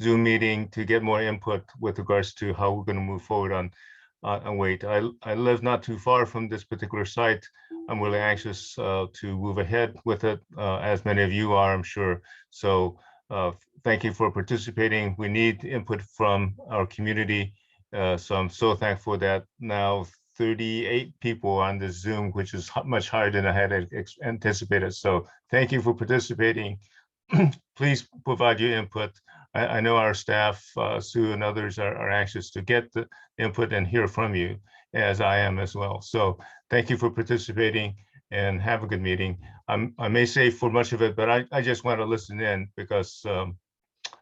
Zoom meeting to get more input with regards to how we're going to move forward on Waite. I live not too far from this particular site. I'm really anxious to move ahead with it, as many of you are, I'm sure. So thank you for participating. We need input from our community. So I'm so thankful that now 38 people on this Zoom, which is much higher than I had anticipated. So thank you for participating. Please provide your input. I know our staff, Sue and others are anxious to get the input and hear from you, as I am as well. So thank you for participating and have a good meeting. I may say for much of it, but I just want to listen in because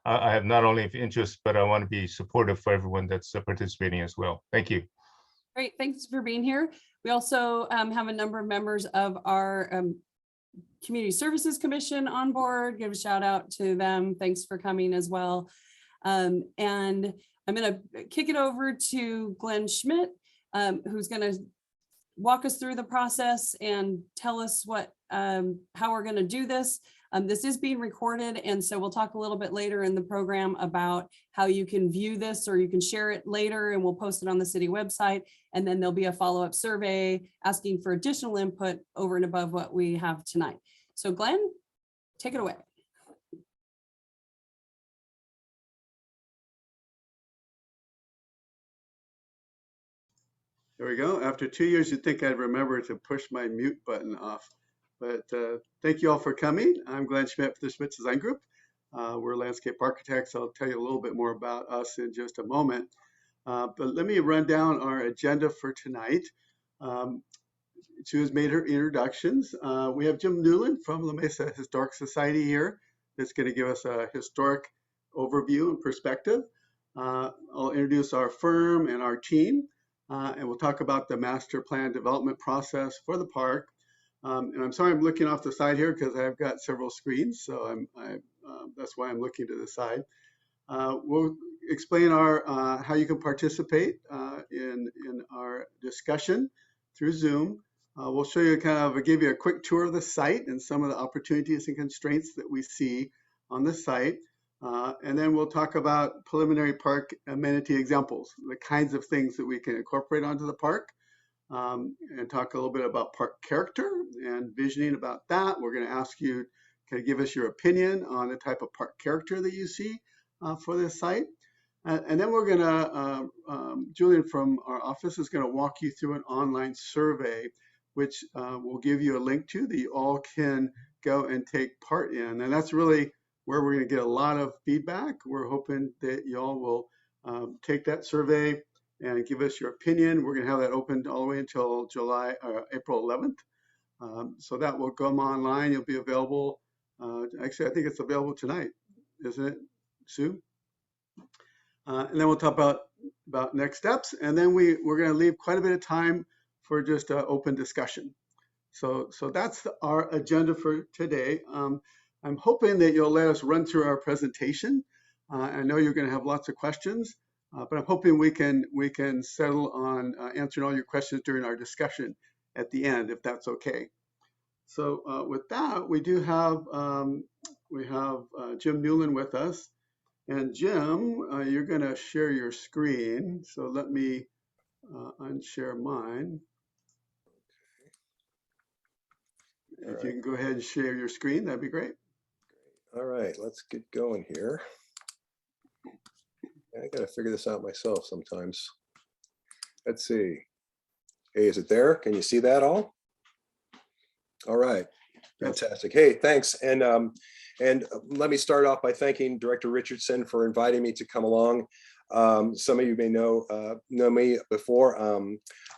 I have not only interest, but I want to be supportive for everyone that's participating as well. Thank you. Great, thanks for being here. We also have a number of members of our Community Services Commission on board. Give a shout out to them. Thanks for coming as well. And I'm going to kick it over to Glenn Schmidt, who's going to walk us through the process and tell us what how we're going to do this. This is being recorded, and so we'll talk a little bit later in the program about how you can view this, or you can share it later, and we'll post it on the city website. And then there'll be a follow-up survey asking for additional input over and above what we have tonight. So Glenn, take it away. There we go. After 2 years, you'd think I'd remember to push my mute button off. But thank you all for coming. I'm Glenn Schmidt for the Schmidt Design Group. We're landscape architects. I'll tell you a little bit more about us in just a moment. But let me run down our agenda for tonight. Sue has made her introductions. We have Jim Newland from La Mesa Historic Society here that's going to give us a historic overview and perspective. I'll introduce our firm and our team, and we'll talk about the master plan development process for the park. And I'm sorry I'm looking off the side here because I've got several screens, so that's why I'm looking to the side. We'll explain our how you can participate in our discussion through Zoom. We'll show you give you a quick tour of the site and some of the opportunities and constraints that we see on the site. And then we'll talk about preliminary park amenity examples, the kinds of things that we can incorporate onto the park, and talk a little bit about park character and visioning about that. We're going to ask you to give us your opinion on the type of park character that you see for this site. And then we're going to, Julian from our office is going to walk you through an online survey, which we'll give you a link to that you all can go and take part in. And that's really where we're going to get a lot of feedback. We're hoping that you all will take that survey and give us your opinion. We're going to have that open all the way until April 11th. So that will come online. You'll be available. Actually, I think it's available tonight, isn't it, Sue? And then we'll talk about next steps. And then we're going to leave quite a bit of time for just an open discussion. So that's our agenda for today. I'm hoping that you'll let us run through our presentation. I know you're going to have lots of questions, but I'm hoping we can settle on answering all your questions during our discussion at the end, if that's okay. So with that, we do have Jim Newland with us. And Jim, you're going to share your screen. So let me unshare mine. If you can go ahead and share your screen, that'd be great. All right, let's get going here. I got to figure this out myself sometimes. Let's see. Hey, is it there? Can you see that all? All right, fantastic. Hey, thanks. And let me start off by thanking Director Richardson for inviting me to come along. Some of you may know me before.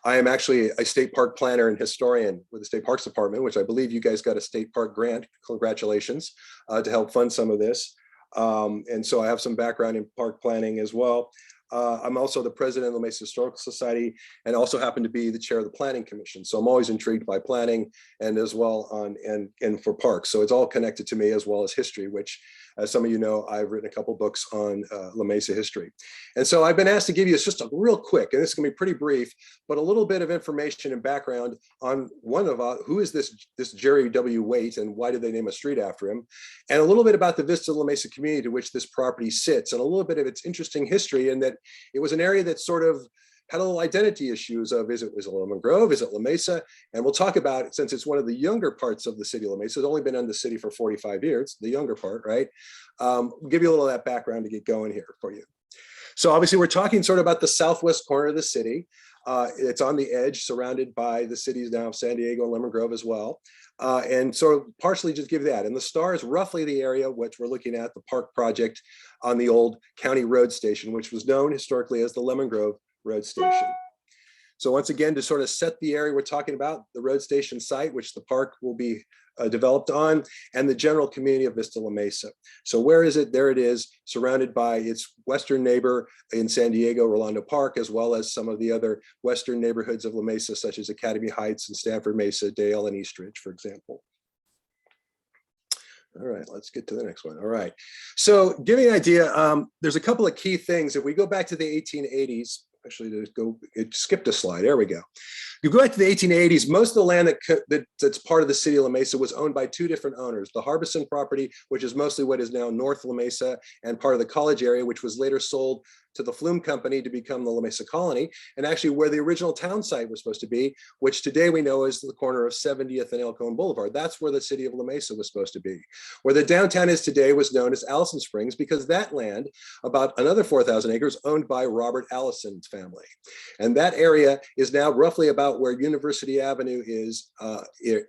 I am actually a state park planner and historian with the State Parks Department, which I believe you guys got a state park grant, congratulations, to help fund some of this. And so I have some background in park planning as well. I'm also the president of the Mesa Historical Society and also happen to be the chair of the Planning Commission. So I'm always intrigued by planning and as well and for parks. So it's all connected to me as well as history, which As some of you know, I've written a couple books on La Mesa history. And so I've been asked to give you just a real quick, and this is gonna be pretty brief, but a little bit of information and background on who is this Jerry W. Waite, and why did they name a street after him? And a little bit about the Vista La Mesa community to which this property sits, and a little bit of its interesting history, in that it was an area that sort of had a little identity issues of, is it Lemon Grove, is it La Mesa? And we'll talk about it, since it's one of the younger parts of the city of La Mesa. It's only been in the city for 45 years, the younger part, right? Give you a little of that background to get going here for you. So obviously we're talking sort of about the southwest corner of the city. It's on the edge, surrounded by the cities now of San Diego and Lemon Grove as well. And so partially just give that. And the star is roughly the area which we're looking at, the park project on the old county road station, which was known historically as the Lemon Grove Road Station. So once again, to sort of set the area we're talking about, the road station site, which the park will be developed on, and the general community of Vista La Mesa. So where is it? There it is, surrounded by its western neighbor in San Diego, Rolando Park, as well as some of the other western neighborhoods of La Mesa, such as Academy Heights and Stanford Mesa, Dale, and Eastridge, for example. All right, let's get to the next one. All right, so give you an idea, there's a couple of key things. If we go back to the 1880s, actually, it skipped a slide. There we go. You go back to the 1880s, most of the land that's part of the city of La Mesa was owned by two different owners. The Harbison property, which is mostly what is now North La Mesa, and part of the college area, which was later sold to the Flume Company to become the La Mesa Colony, and actually where the original town site was supposed to be, which today we know is the corner of 70th and El Cajon Boulevard. That's where the city of La Mesa was supposed to be. Where the downtown is today was known as Allison Springs, because that land, about another 4,000 acres, owned by Robert Allison's family. And that area is now roughly about where University Avenue is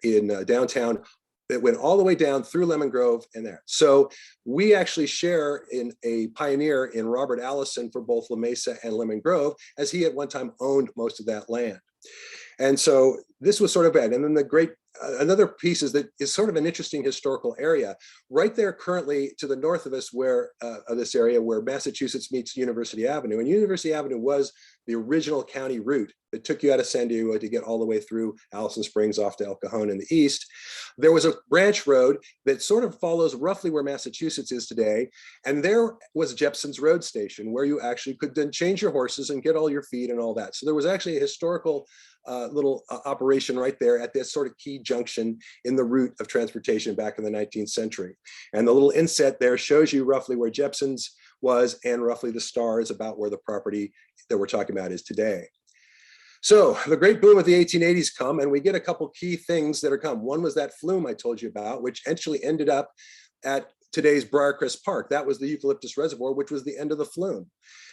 in downtown. It went all the way down through Lemon Grove and there. So we actually share in a pioneer in Robert Allison for both La Mesa and Lemon Grove, as he at one time owned most of that land. And so this was sort of bad. And then the great, another piece is that is sort of an interesting historical area right there currently to the north of us, where of this area where Massachusetts meets University Avenue. And University Avenue was the original county route that took you out of San Diego to get all the way through Allison Springs off to El Cajon in the east. There was a branch road that sort of follows roughly where Massachusetts is today. And there was Jepson's Road Station, where you actually could then change your horses and get all your feed and all that. So there was actually a historical little operation right there at this sort of key junction in the route of transportation back in the 19th century. And the little inset there shows you roughly where Jepson's was, and roughly the star is about where the property that we're talking about is today. So the great boom of the 1880s come, and we get a couple key things that are come. One was that flume I told you about, which actually ended up at today's Briarcrest Park. That was the Eucalyptus Reservoir, which was the end of the flume.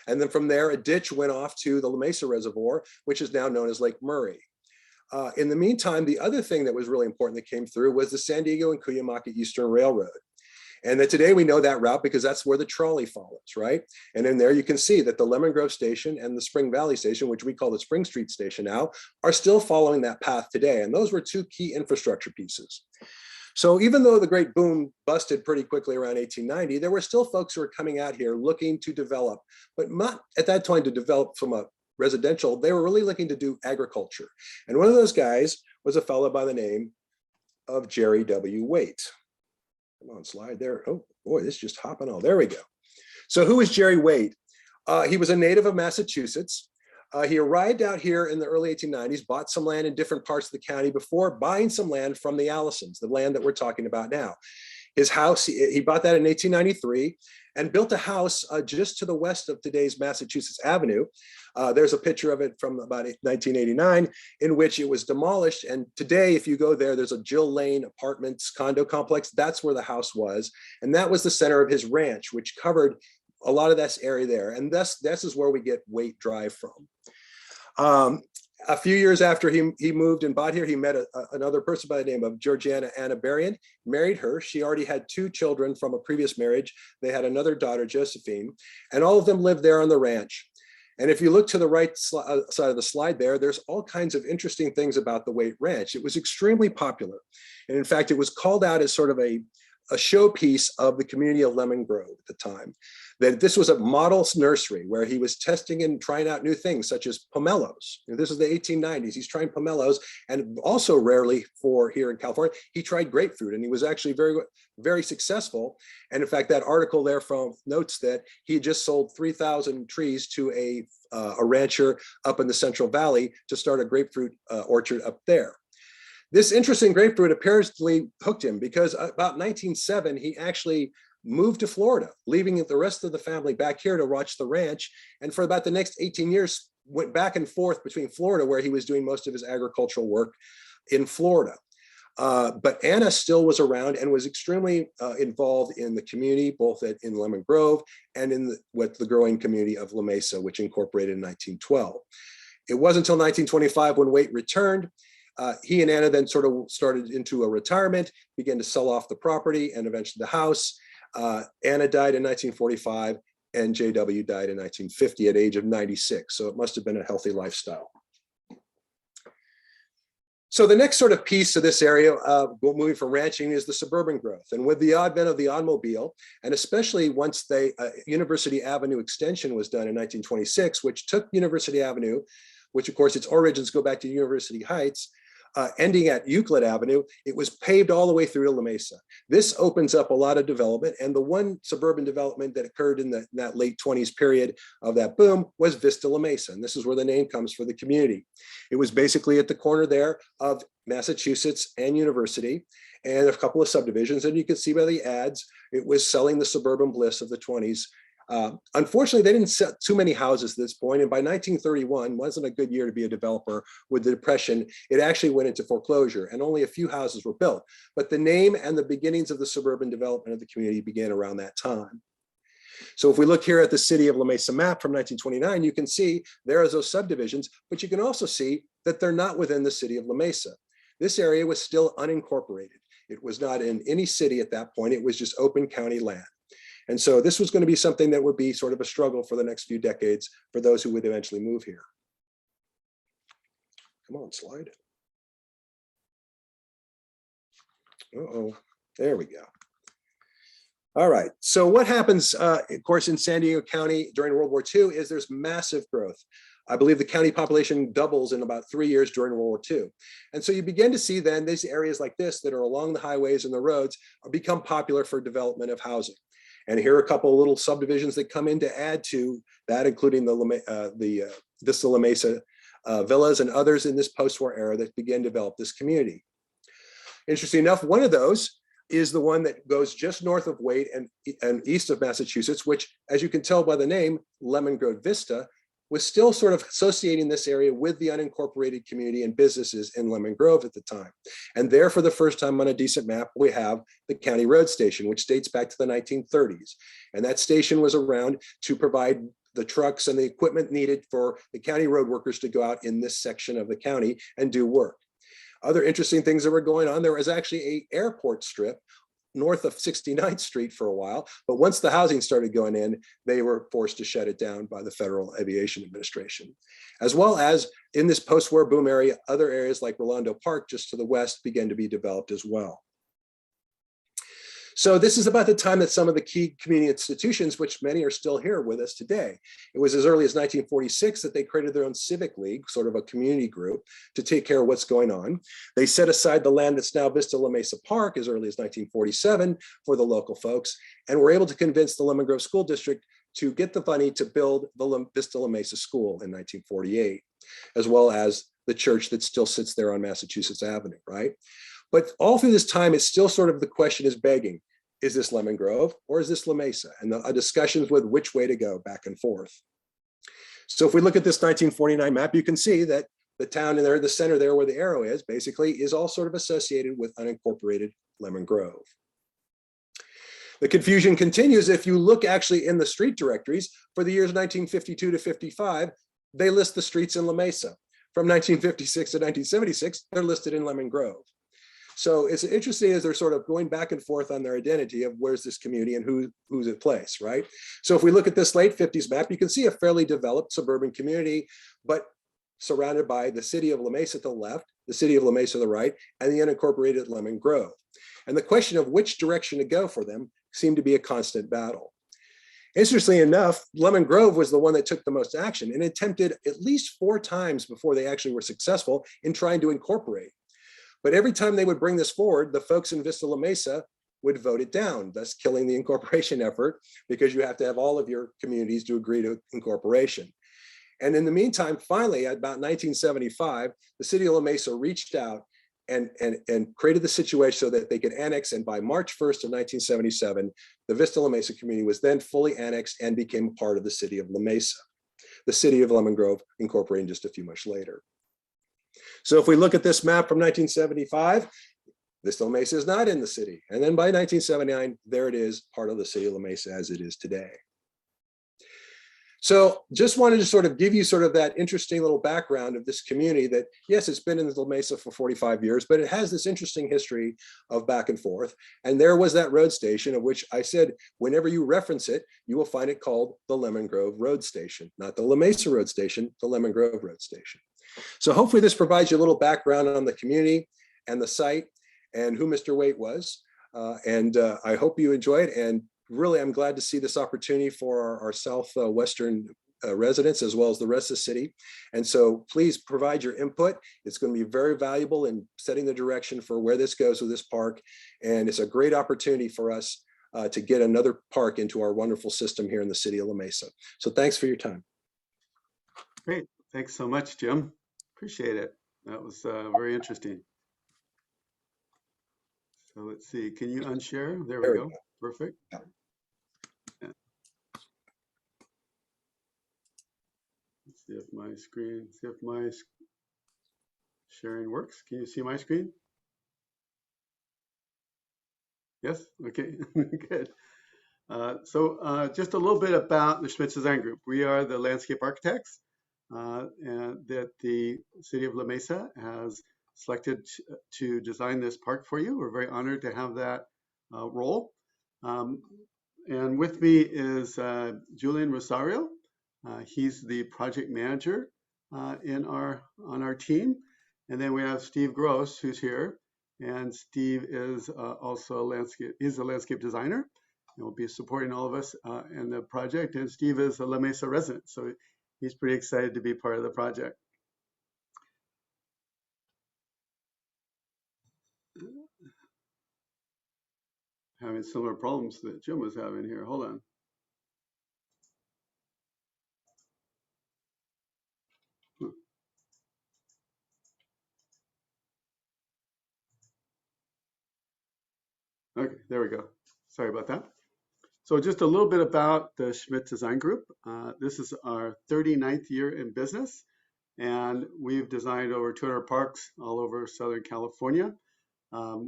And then from there, a ditch went off to the La Mesa Reservoir, which is now known as Lake Murray. In the meantime, the other thing that was really important that came through was the San Diego and Cuyamaca Eastern Railroad. And that today we know that route because that's where the trolley follows, right? And in there you can see that the Lemon Grove Station and the Spring Valley Station, which we call the Spring Street Station now, are still following that path today. And those were two key infrastructure pieces. So even though the great boom busted pretty quickly around 1890, there were still folks who were coming out here looking to develop, but not at that time to develop from a residential. They were really looking to do agriculture. And one of those guys was a fellow by the name of Jerry W. Waite. Come on, slide there. Oh boy, this is just hopping on. There we go. So who is Jerry Waite? He was a native of Massachusetts. He arrived out here in the early 1890s, bought some land in different parts of the county before buying some land from the Allisons, the land that we're talking about now. His house, he bought that in 1893 and built a house just to the west of today's Massachusetts Avenue. There's a picture of it from about 1989 in which it was demolished. And today, if you go there, there's a Jill Lane Apartments condo complex. That's where the house was. And that was the center of his ranch, which covered a lot of this area there. And this is where we get Waite Drive from. A few years after he moved and bought here, he met another person by the name of Georgiana Anna Berrien, married her. She already had 2 children from a previous marriage. They had another daughter, Josephine, and all of them lived there on the ranch. And if you look to the right side of the slide there, there's all kinds of interesting things about the Waite Ranch. It was extremely popular. And in fact, it was called out as sort of a showpiece of the community of Lemon Grove at the time. that this was a model nursery where he was testing and trying out new things such as pomelos. And this is the 1890s. He's trying pomelos, and also rarely for here in California, he tried grapefruit, and he was actually very successful. And in fact, that article there from notes that he had just sold 3,000 trees to a rancher up in the Central Valley to start a grapefruit orchard up there. This interest in grapefruit apparently hooked him, because about 1907, he actually moved to Florida, leaving the rest of the family back here to watch the ranch. And for about the next 18 years, went back and forth between Florida, where he was doing most of his agricultural work in Florida. But Anna still was around and was extremely involved in the community, both in Lemon Grove and with the growing community of La Mesa, which incorporated in 1912. It wasn't until 1925 when Waite returned. He and Anna then sort of started into a retirement, began to sell off the property and eventually the house. Anna died in 1945 and JW died in 1950 at age of 96. So it must have been a healthy lifestyle. So the next sort of piece of this area, moving from ranching, is the suburban growth. And with the advent of the automobile, and especially once University Avenue extension was done in 1926, which took University Avenue, which of course its origins go back to University Heights, ending at Euclid Avenue, it was paved all the way through to La Mesa. This opens up a lot of development, and the one suburban development that occurred in that late 20s period of that boom was Vista La Mesa, and this is where the name comes for the community. It was basically at the corner there of Massachusetts and University, and a couple of subdivisions, and you can see by the ads, it was selling the suburban bliss of the 20s. Unfortunately, they didn't sell too many houses at this point, and by 1931, wasn't a good year to be a developer with the Depression. It actually went into foreclosure, and only a few houses were built. But the name and the beginnings of the suburban development of the community began around that time. So if we look here at the city of La Mesa map from 1929, you can see there are those subdivisions, but you can also see that they're not within the city of La Mesa. This area was still unincorporated. It was not in any city at that point. It was just open county land. And so this was going to be something that would be sort of a struggle for the next few decades for those who would eventually move here. Come on, slide. Uh-oh, there we go. All right, so what happens, of course, in San Diego County during World War II is there's massive growth. I believe the county population doubles in about 3 years during World War II. And so you begin to see then these areas like this that are along the highways and the roads become popular for development of housing. And here are a couple of little subdivisions that come in to add to that, including the Vista La Mesa villas and others in this post-war era that began to develop this community. Interesting enough, one of those is the one that goes just north of Waite and east of Massachusetts, which, as you can tell by the name, Lemon Grove Vista, was still sort of associating this area with the unincorporated community and businesses in Lemon Grove at the time. And there, for the first time on a decent map, we have the county road station, which dates back to the 1930s. And that station was around to provide the trucks and the equipment needed for the county road workers to go out in this section of the county and do work. Other interesting things that were going on, there was actually an airport strip north of 69th Street for a while, but once the housing started going in, they were forced to shut it down by the Federal Aviation Administration. As well as in this post-war boom area, other areas like Waite Park just to the west began to be developed as well. So this is about the time that some of the key community institutions, which many are still here with us today. It was as early as 1946 that they created their own civic league, sort of a community group, to take care of what's going on. They set aside the land that's now Vista La Mesa Park as early as 1947 for the local folks, and were able to convince the Lemon Grove School District to get the money to build the Vista La Mesa School in 1948, as well as the church that still sits there on Massachusetts Avenue, right? But all through this time, it's still sort of the question is begging, is this Lemon Grove or is this La Mesa? And the discussions with which way to go back and forth. So if we look at this 1949 map, you can see that the town in there, the center there where the arrow is, basically is all sort of associated with unincorporated Lemon Grove. The confusion continues if you look actually in the street directories for the years 1952 to 55, they list the streets in La Mesa. From 1956 to 1976, they're listed in Lemon Grove. So it's interesting as they're sort of going back and forth on their identity of where's this community and who's at place, right? So if we look at this late 50s map, you can see a fairly developed suburban community, but surrounded by the city of La Mesa to the left, the city of La Mesa to the right, and the unincorporated Lemon Grove. And the question of which direction to go for them seemed to be a constant battle. Interestingly enough, Lemon Grove was the one that took the most action and attempted at least 4 times before they actually were successful in trying to incorporate. But every time they would bring this forward, the folks in Vista La Mesa would vote it down, thus killing the incorporation effort, because you have to have all of your communities to agree to incorporation. And in the meantime, finally, at about 1975, the city of La Mesa reached out and created the situation so that they could annex. And by March 1st of 1977, the Vista La Mesa community was then fully annexed and became a part of the city of La Mesa. The city of Lemon Grove incorporating just a few months later. So if we look at this map from 1975, Vista La Mesa is not in the city. And then by 1979, there it is, part of the city of La Mesa as it is today. So just wanted to sort of give you sort of that interesting little background of this community that, yes, it's been in La Mesa for 45 years, but it has this interesting history of back and forth. And there was that road station of which I said, whenever you reference it, you will find it called the Lemon Grove Road Station, not the La Mesa Road Station, the Lemon Grove Road Station. So hopefully this provides you a little background on the community and the site and who Mr. Waite was. I hope you enjoy it. And really, I'm glad to see this opportunity for our southwestern residents as well as the rest of the city. And so please provide your input. It's going to be very valuable in setting the direction for where this goes with this park. And it's a great opportunity for us to get another park into our wonderful system here in the city of La Mesa. So thanks for your time. Great. Thanks so much, Jim. Appreciate it. That was very interesting. So let's see. Can you unshare? There we go. Perfect. Yeah. Let's see if my sharing works. Can you see my screen? Yes? Okay, good. So just a little bit about the Schmitz Design Group. We are the landscape architects and that the city of La Mesa has selected to design this park for you. We're very honored to have that role. And with me is Julian Rosario. He's the project manager on our team. And then we have Steve Gross, who's here. And Steve is also a landscape designer and will be supporting all of us in the project. And Steve is a La Mesa resident, so he's pretty excited to be part of the project. Having similar problems that Jim was having here. Hold on. Okay, there we go. Sorry about that. So just a little bit about the Schmidt Design Group. This is our 39th year in business, and we've designed over 200 parks all over Southern California.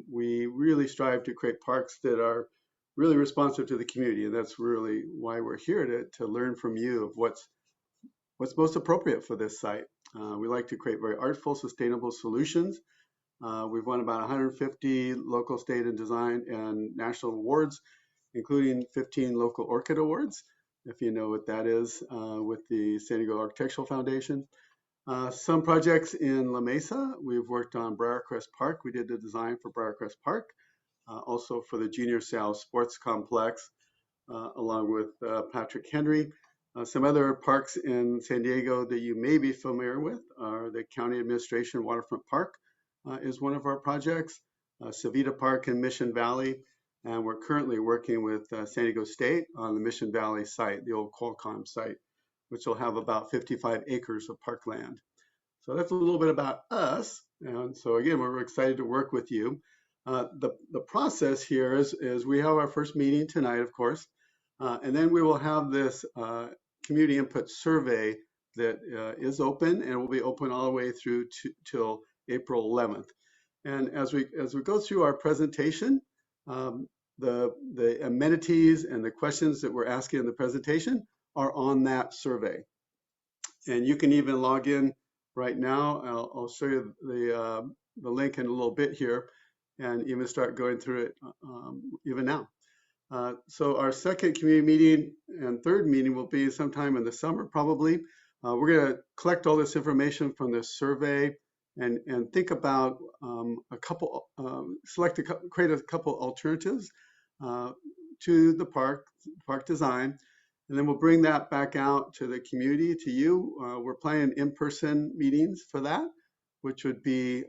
We really strive to create parks that are really responsive to the community, and that's really why we're here to learn from you of what's most appropriate for this site. We like to create very artful, sustainable solutions. We've won about 150 local, state, and design and national awards, including 15 local orchid awards, if you know what that is, with the San Diego Architectural Foundation. Some projects in La Mesa, we've worked on Briarcrest Park. We did the design for Briarcrest Park, also for the Junior Sal Sports Complex, along with Patrick Henry. Some other parks in San Diego that you may be familiar with are the County Administration Waterfront Park is one of our projects, Savita Park in Mission Valley, and we're currently working with San Diego State on the Mission Valley site, the old Qualcomm site, which will have about 55 acres of parkland. So that's a little bit about us. And so again, we're excited to work with you. The process here is we have our first meeting tonight, of course, and then we will have this community input survey that is open and will be open all the way through till April 11th. And as we go through our presentation, the amenities and the questions that we're asking in the presentation are on that survey. And you can even log in right now. I'll show you the link in a little bit here and even start going through it even now. So our second community meeting and third meeting will be sometime in the summer, probably. We're going to collect all this information from this survey and think about create a couple alternatives to the park design. And then we'll bring that back out to the community, to you. We're planning in-person meetings for that, which would be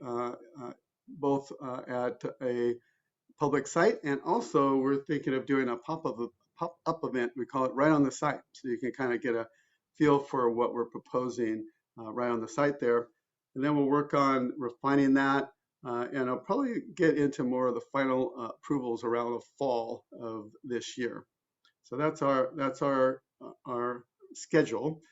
both at a public site, and also we're thinking of doing a pop-up event. We call it right on the site, so you can kind of get a feel for what we're proposing right on the site there. And then we'll work on refining that, and I'll probably get into more of the final approvals around the fall of this year. So that's our schedule.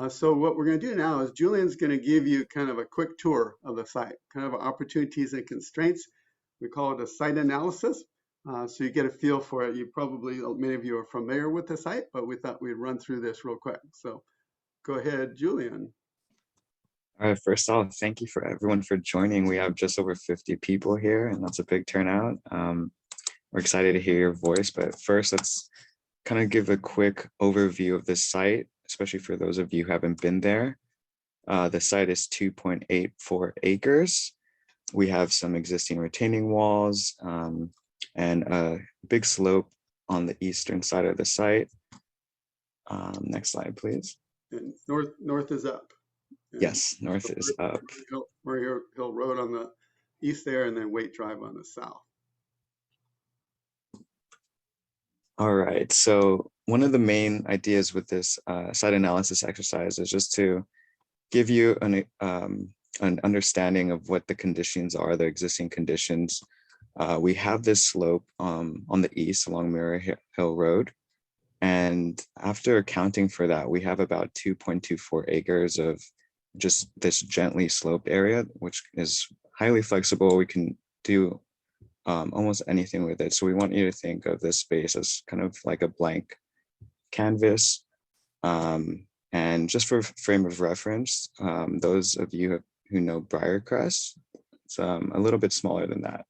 So what we're going to do now is Julian's going to give you kind of a quick tour of the site, kind of opportunities and constraints. We call it a site analysis. So you get a feel for it. You probably, many of you are familiar with the site, but we thought we'd run through this real quick. So go ahead, Julian. All right, first off, thank you for everyone for joining. We have just over 50 people here, and that's a big turnout. We're excited to hear your voice, but first let's kind of give a quick overview of the site, especially for those of you who haven't been there. The site is 2.84 acres. We have some existing retaining walls and a big slope on the eastern side of the site. Next slide, please. And north is up. And Yes, north is up. Murray Hill Road on the east there, and then Waite Drive on the south. All right, so one of the main ideas with this site analysis exercise is just to give you an understanding of what the conditions are, the existing conditions. We have this slope on the east along Murray Hill Road. And after accounting for that, we have about 2.24 acres of just this gently sloped area, which is highly flexible. We can do almost anything with it. So we want you to think of this space as kind of like a blank canvas. And just for frame of reference, those of you who know Briarcrest, it's a little bit smaller than that.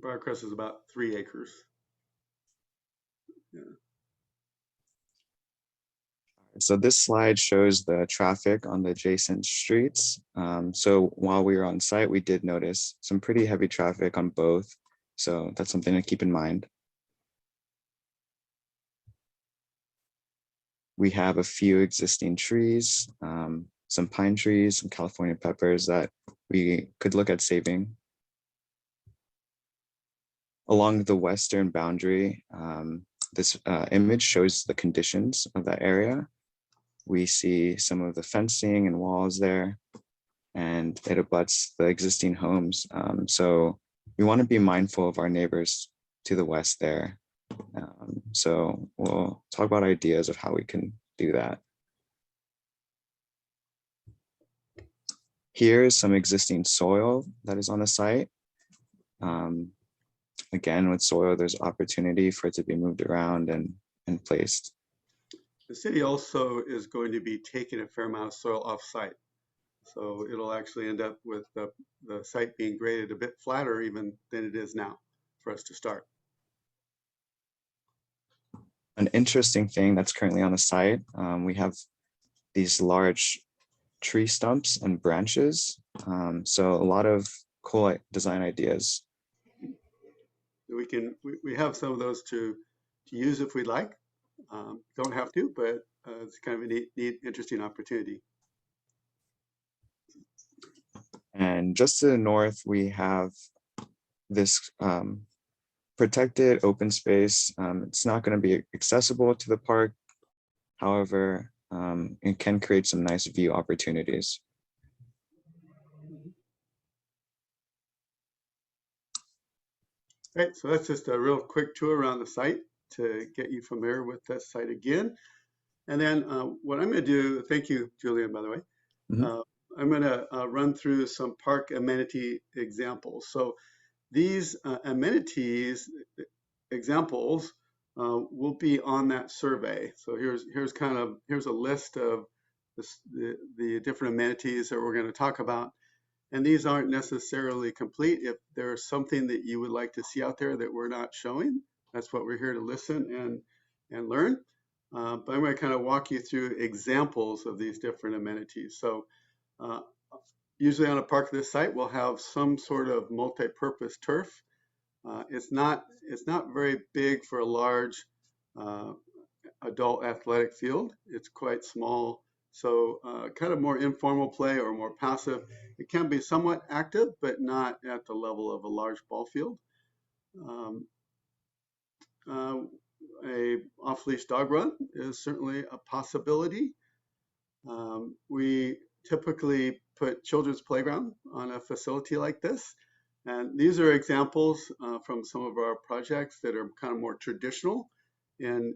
Briarcrest is about 3 acres. Yeah. So this slide shows the traffic on the adjacent streets. So while we were on site, we did notice some pretty heavy traffic on both. So that's something to keep in mind. We have a few existing trees, some pine trees, some California peppers that we could look at saving. Along the western boundary, this image shows the conditions of that area. We see some of the fencing and walls there, and it abuts the existing homes. So we want to be mindful of our neighbors to the west there. So we'll talk about ideas of how we can do that. Here is some existing soil that is on the site. Again, with soil, there's opportunity for it to be moved around and placed. The city also is going to be taking a fair amount of soil off site. So it'll actually end up with the site being graded a bit flatter even than it is now for us to start. An interesting thing that's currently on the site, we have these large tree stumps and branches. So a lot of cool design ideas. We have some of those to use if we'd like. Don't have to, but it's kind of a neat, interesting opportunity. And just to the north, we have this protected open space. It's not going to be accessible to the park. However, it can create some nice view opportunities. Right, so that's just a real quick tour around the site to get you familiar with this site again. And then what I'm going to do, thank you, Julian, by the way. I'm going to run through some park amenity examples. So these amenities examples will be on that survey. So here's a list of the different amenities that we're going to talk about. And these aren't necessarily complete. If there's something that you would like to see out there that we're not showing, that's what we're here to listen and learn. But I'm going to kind of walk you through examples of these different amenities. So usually on a park of this site, we'll have some sort of multi-purpose turf. It's not very big for a large adult athletic field. It's quite small, so kind of more informal play or more passive. It can be somewhat active, but not at the level of a large ball field. Um, a off-leash dog run is certainly a possibility. We typically put children's playground on a facility like this. And these are examples from some of our projects that are kind of more traditional in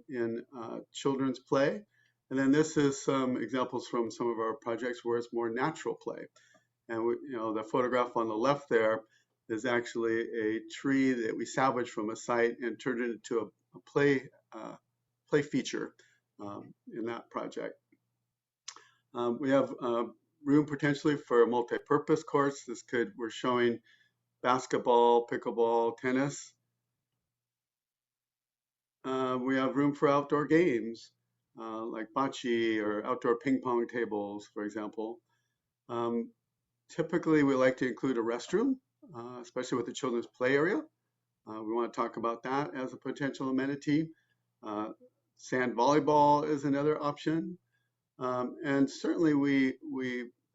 children's play. And then this is some examples from some of our projects where it's more natural play. And we, you know, the photograph on the left there is actually a tree that we salvaged from a site and turned it into a play feature in that project. We have room potentially for multi-purpose courts. We're showing basketball, pickleball, tennis. We have room for outdoor games like bocce or outdoor ping pong tables, for example. Typically, we like to include a restroom, especially with the children's play area. We want to talk about that as a potential amenity. Sand volleyball is another option. And certainly we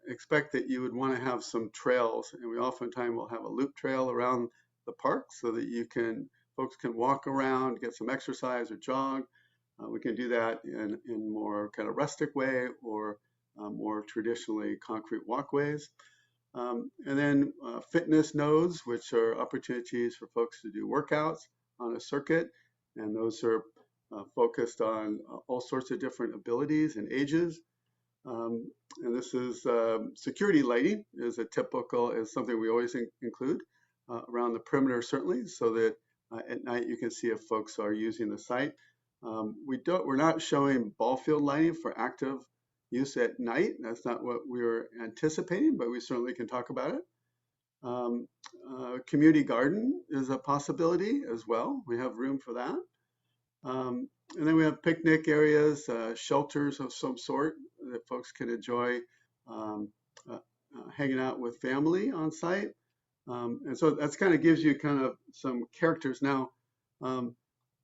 expect that you would want to have some trails, and we oftentimes will have a loop trail around the park so that folks can walk around, get some exercise or jog. We can do that in more kind of rustic way or more traditionally concrete walkways. And then fitness nodes, which are opportunities for folks to do workouts on a circuit. And those are focused on all sorts of different abilities and ages. And this is security lighting is something we always include around the perimeter, certainly, so that at night you can see if folks are using the site. We're not showing ball field lighting for active use at night. That's not what we were anticipating, but we certainly can talk about it. Community garden is a possibility as well. We have room for that. And then we have picnic areas, shelters of some sort that folks can enjoy hanging out with family on site. And so that's kind of gives you kind of some characters. Now,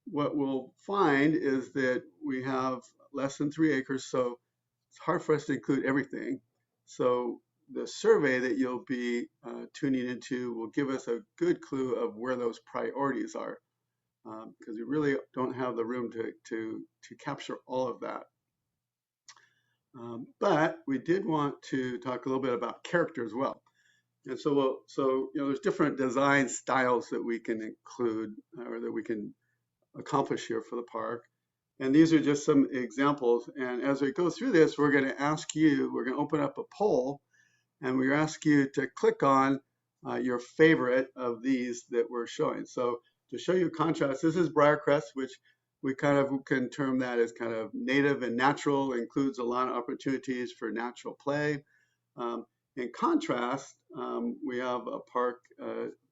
what we'll find is that we have less than 3 acres, so it's hard for us to include everything. So the survey that you'll be tuning into will give us a good clue of where those priorities are, because we really don't have the room to capture all of that. But we did want to talk a little bit about character as well. And so you know, there's different design styles that we can include or that we can accomplish here for the park. And these are just some examples. And as we go through this, we're going to open up a poll, and we ask you to click on your favorite of these that we're showing. So to show you contrast, this is Briarcrest, which we kind of can term that as kind of native and natural, includes a lot of opportunities for natural play. In contrast, we have a park,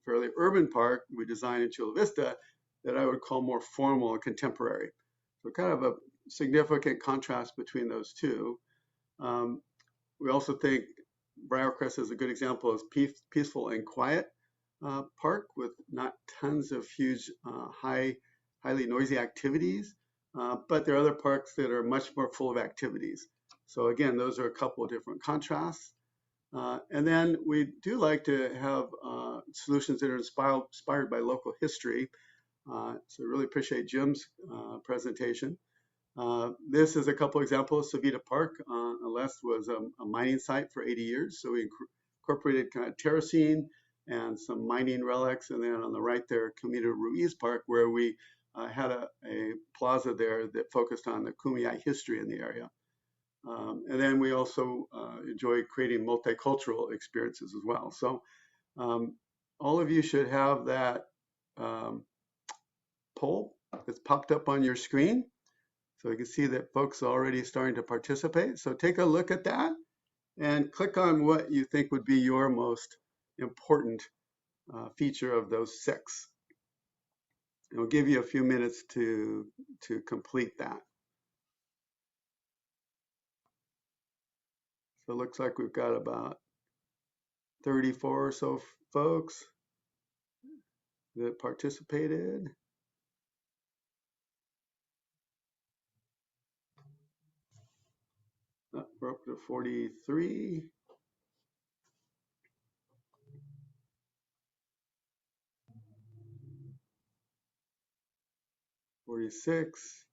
fairly urban park we designed in Chula Vista that I would call more formal and contemporary. So kind of a significant contrast between those two. We also think Briarcrest is a good example of peaceful and quiet park with not tons of huge, highly noisy activities, but there are other parks that are much more full of activities. So again, those are a couple of different contrasts. And then we do like to have solutions that are inspired by local history. So really appreciate Jim's presentation. This is a couple examples. Savita Park on the left was a mining site for 80 years. So we incorporated kind of terracing and some mining relics. And then on the right there, Camino Ruiz Park, where we had a plaza there that focused on the Kumeyaay history in the area. And then we also enjoy creating multicultural experiences as well. So all of you should have that poll that's popped up on your screen. So you can see that folks are already starting to participate. So take a look at that and click on what you think would be your most important feature of those 6. And we'll give you a few minutes to complete that. So it looks like we've got about 34 or so folks that participated. We're up to 43. 46.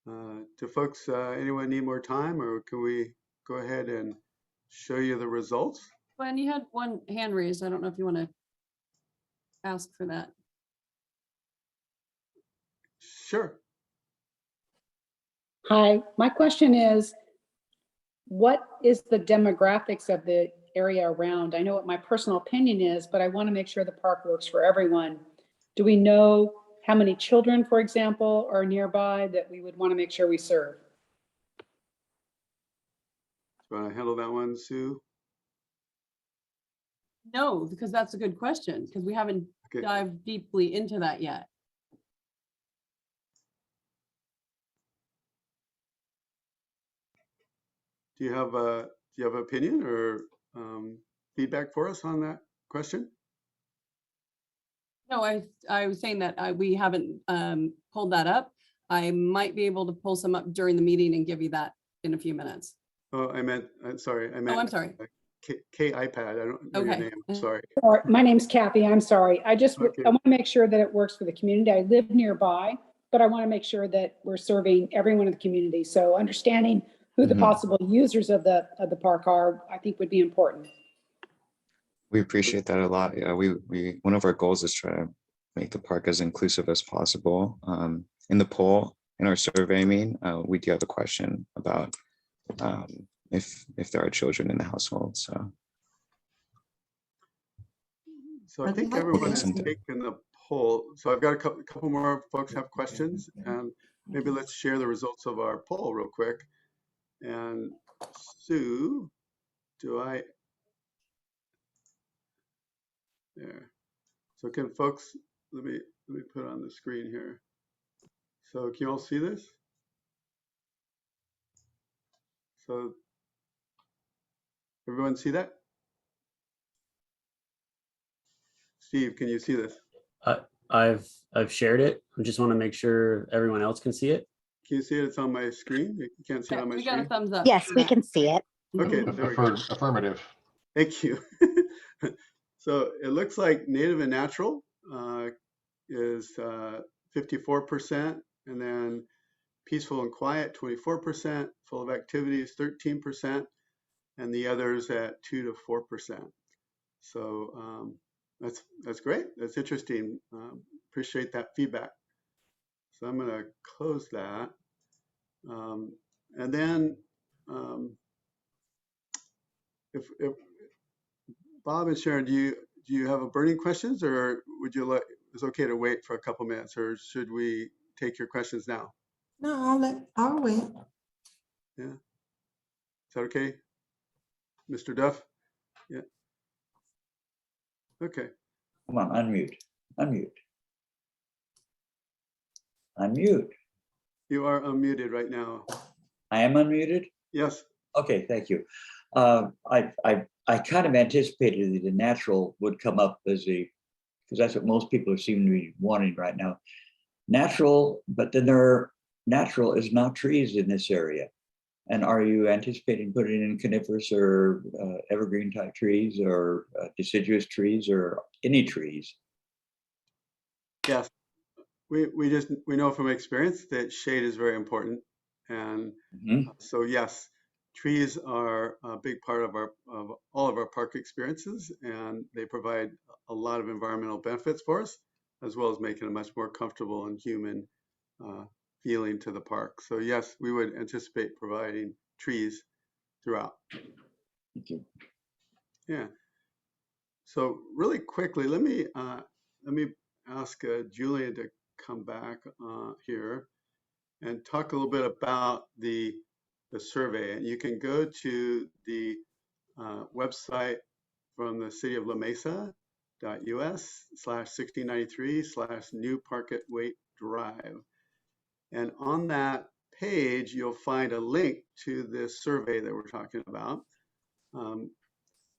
Do folks, anyone need more time, or can we go ahead and show you the results? Glenn, you had one hand raised. I don't know if you want to ask for that. Sure. Hi, my question is, what is the demographics of the area around? I know what my personal opinion is, but I want to make sure the park works for everyone. Do we know how many children, for example, are nearby that we would want to make sure we serve? Do you want to handle that one, Sue? No, because that's a good question, because we haven't Okay. dived deeply into that yet. Do you have an opinion or feedback for us on that question? No, I was saying that we haven't pulled that up. I might be able to pull some up during the meeting and give you that in a few minutes. Oh, I meant, sorry, I meant. Oh, I'm sorry. K iPad. I don't know your Okay. name. I'm sorry. Or, my name's Kathy, I'm sorry. I Okay. want to make sure that it works for the community. I live nearby, but I want to make sure that we're serving everyone in the community. So understanding who the Mhm. possible users of the park are, I think would be important. We appreciate that a lot. Yeah, we one of our goals is try to make the park as inclusive as possible. In the poll, in our survey, we do have a question about if there are children in the household. So I think like everyone to has ask- taken the poll. So I've got a couple more folks have questions, and maybe let's share the results of our poll real quick. And Sue, there. So can folks, let me put it on the screen here. So can you all see this? So everyone see that? Steve, can you see this? I've shared it. I just want to make sure everyone else can see it. Can you see it? It's on my screen. You can't see it on my We got a screen. thumbs up. Yes, for we that. can see it. Okay, there we go. Affirmative. Thank you. So it looks like native and natural is 54%, and then peaceful and quiet 24%, full of activities 13%, and the others at 2 to 4%. So that's great. That's interesting. Appreciate that feedback. So I'm going to close that, and then if Bob and Sharon, do you have a burning questions, or would you like, it's okay to wait for a couple minutes, or should we take your questions now? No, I'll wait. Yeah. Is that okay? Mr. Duff? Yeah. Okay. Come on, unmute, unmute. Unmute. You are unmuted right now. I am unmuted? Yes. Okay, thank you. I kind of anticipated that the natural would come up as because that's what most people seem to be wanting right now. Natural, but then natural is not trees in this area. And are you anticipating putting in coniferous or evergreen type trees or deciduous trees or any trees? Yes. We know from experience that shade is very important. And so yes, trees are a big part of all of our park experiences, and they provide a lot of environmental benefits for us, as well as making a much more comfortable and human feeling to the park. So yes, we would anticipate providing trees throughout. Thank you. Yeah. So really quickly, let me ask Julian to come back here and talk a little bit about the survey. And you can go to the website from the city of La Mesa.us/1693/New Park at Waite Drive. And on that page, you'll find a link to this survey that we're talking about,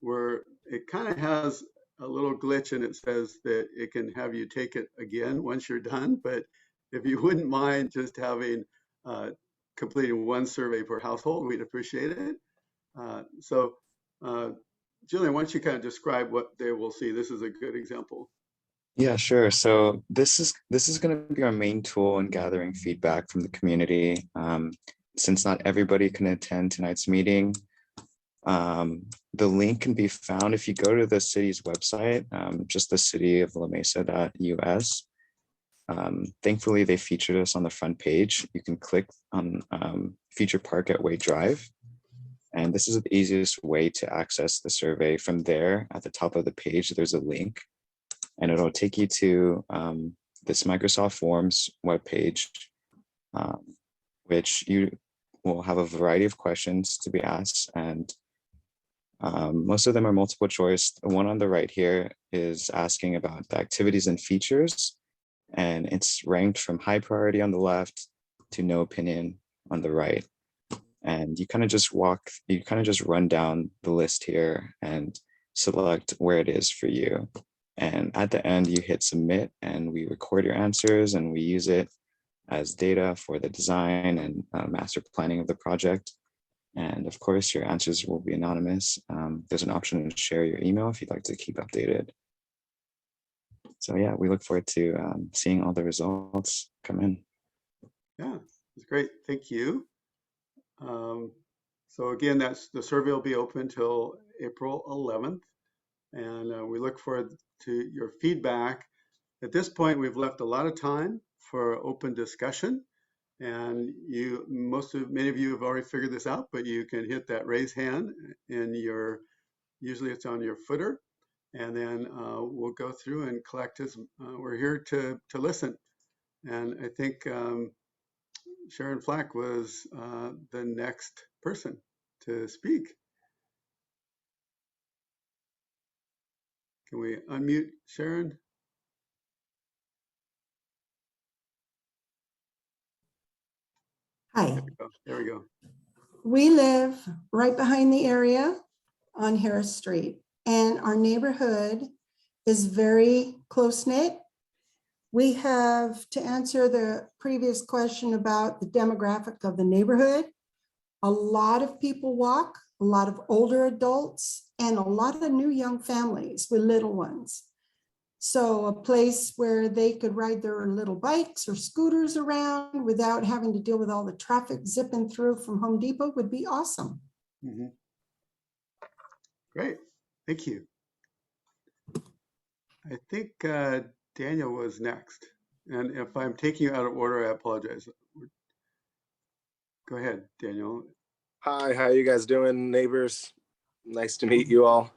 where it kind of has a little glitch, and it says that it can have you take it again once you're done. But if you wouldn't mind just having completing one survey per household. We'd appreciate it. So Jillian, why don't you kind of describe what they will see? This is a good example. Yeah, sure. So this is going to be our main tool in gathering feedback from the community. Since not everybody can attend tonight's meeting, the link can be found if you go to the city's website, just the city of La Mesa.us. Thankfully, they featured us on the front page. You can click on Feature Park at Waite Drive. And this is the easiest way to access the survey. From there, at the top of the page, there's a link, and it'll take you to this Microsoft Forms webpage, which you will have a variety of questions to be asked. And most of them are multiple choice. The one on the right here is asking about the activities and features, and it's ranked from high priority on the left to no opinion on the right. And you kind of just run down the list here and select where it is for you. And at the end, you hit submit, and we record your answers, and we use it as data for the design and master planning of the project. And of course, your answers will be anonymous. There's an option to share your email if you'd like to keep updated. So yeah, we look forward to seeing all the results come in. Yeah, it's great. Thank you. So again, the survey will be open till April 11th, and we look forward to your feedback. At this point, we've left a lot of time for open discussion, and many of you have already figured this out, but you can hit that raise hand in usually it's on your footer, and then we'll go through and collect we're here to listen. And I think Sharon Flack was the next person to speak. Can we unmute Sharon? Hi, There we go. we live right behind the area on Harris Street, and our neighborhood is very close-knit. We have, to answer the previous question about the demographic of the neighborhood, a lot of people walk, a lot of older adults, and a lot of new young families with little ones. So a place where they could ride their little bikes or scooters around without having to deal with all the traffic zipping through from Home Depot would be awesome. Mm-hmm. Great, thank you. I think Daniel was next. And if I'm taking you out of order, I apologize. Go ahead, Daniel. Hi, how you guys doing, neighbors? Nice to meet you all.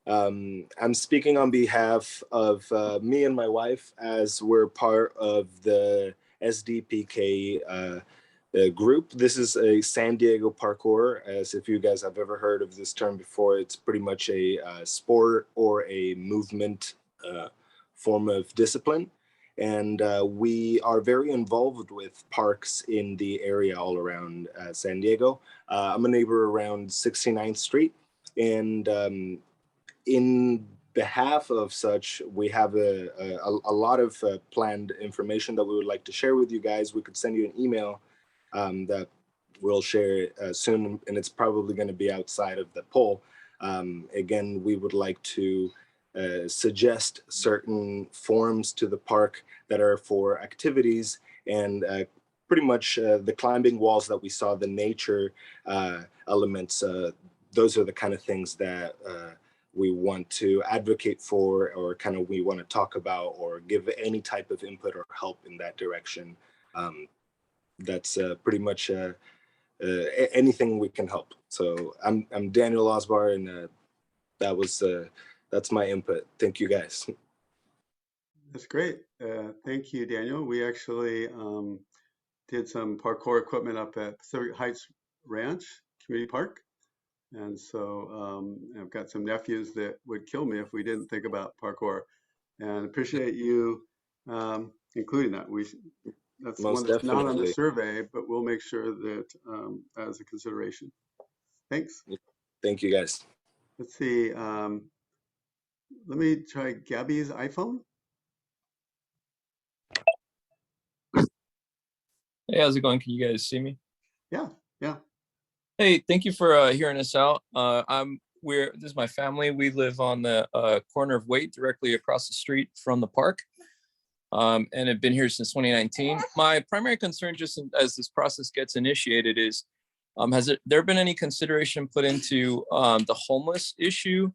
I'm speaking on behalf of me and my wife, as we're part of the SDPK group. This is a San Diego parkour. As if you guys have ever heard of this term before, it's pretty much a sport or a movement form of discipline. And we are very involved with parks in the area all around San Diego. I'm a neighbor around 69th Street. And in behalf of such, we have a lot of planned information that we would like to share with you guys. We could send you an email that we'll share soon, and it's probably going to be outside of the poll. Again, we would like to suggest certain forms to the park that are for activities, and pretty much the climbing walls that we saw, the nature elements, those are the kind of things that we want to advocate for, or kind of we want to talk about, or give any type of input or help in that direction. That's pretty much anything we can help. So I'm Daniel Osbar, and that's my input. Thank you, guys. That's great. Thank you, Daniel. We actually did some parkour equipment up at Pacific Heights Ranch Community Park. And so I've got some nephews that would kill me if we didn't think about parkour, and appreciate you including that. That's Most one that's not on the definitely. survey, but we'll make sure that as a consideration. Thanks. Thank you, guys. Let's see. Let me try Gabby's iPhone. Hey, how's it going? Can you guys see me? Yeah, yeah. Hey, thank you for hearing us out. This is my family. We live on the corner of Waite, directly across the street from the park, and have been here since 2019. My primary concern, just as this process gets initiated, is has there been any consideration put into the homeless issue?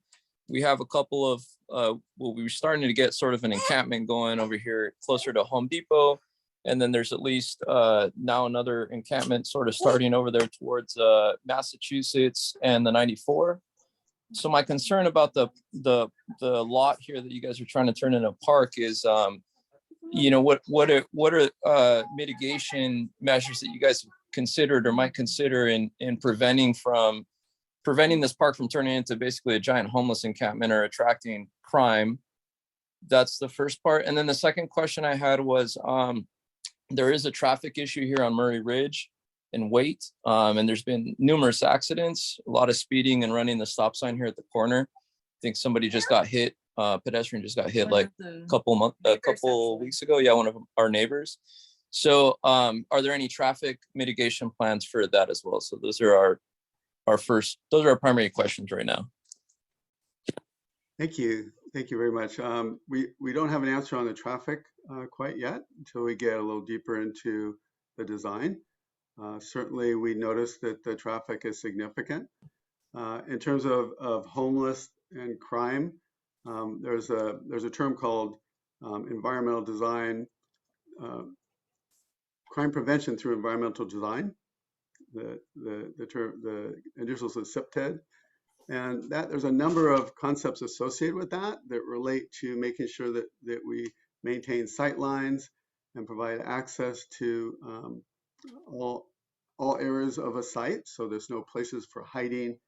We have a couple of well, we were starting to get sort of an encampment going over here closer to Home Depot. And then there's at least now another encampment sort of starting over there towards Massachusetts and the 94. So my concern about the lot here that you guys are trying to turn into a park is, you know, what are mitigation measures that you guys have considered or might consider in preventing this park from turning into basically a giant homeless encampment or attracting crime? That's the first part. And then the second question I had was, there is a traffic issue here on Murray Ridge and Waite, and there's been numerous accidents, a lot of speeding and running the stop sign here at the corner. I think somebody just got hit, pedestrian just got hit like a couple weeks ago. Yeah, one of our neighbors. So are there any traffic mitigation plans for that as well? So those are those are our primary questions right now. Thank you. Thank you very much. We don't have an answer on the traffic quite yet until we get a little deeper into the design. Certainly, we noticed that the traffic is significant. In terms of homeless and crime, there's a term called environmental design, crime prevention through environmental design. The initials is CPTED. And that there's a number of concepts associated with that relate to making sure that we maintain sight lines and provide access to all areas of a site. So there's no places for hiding.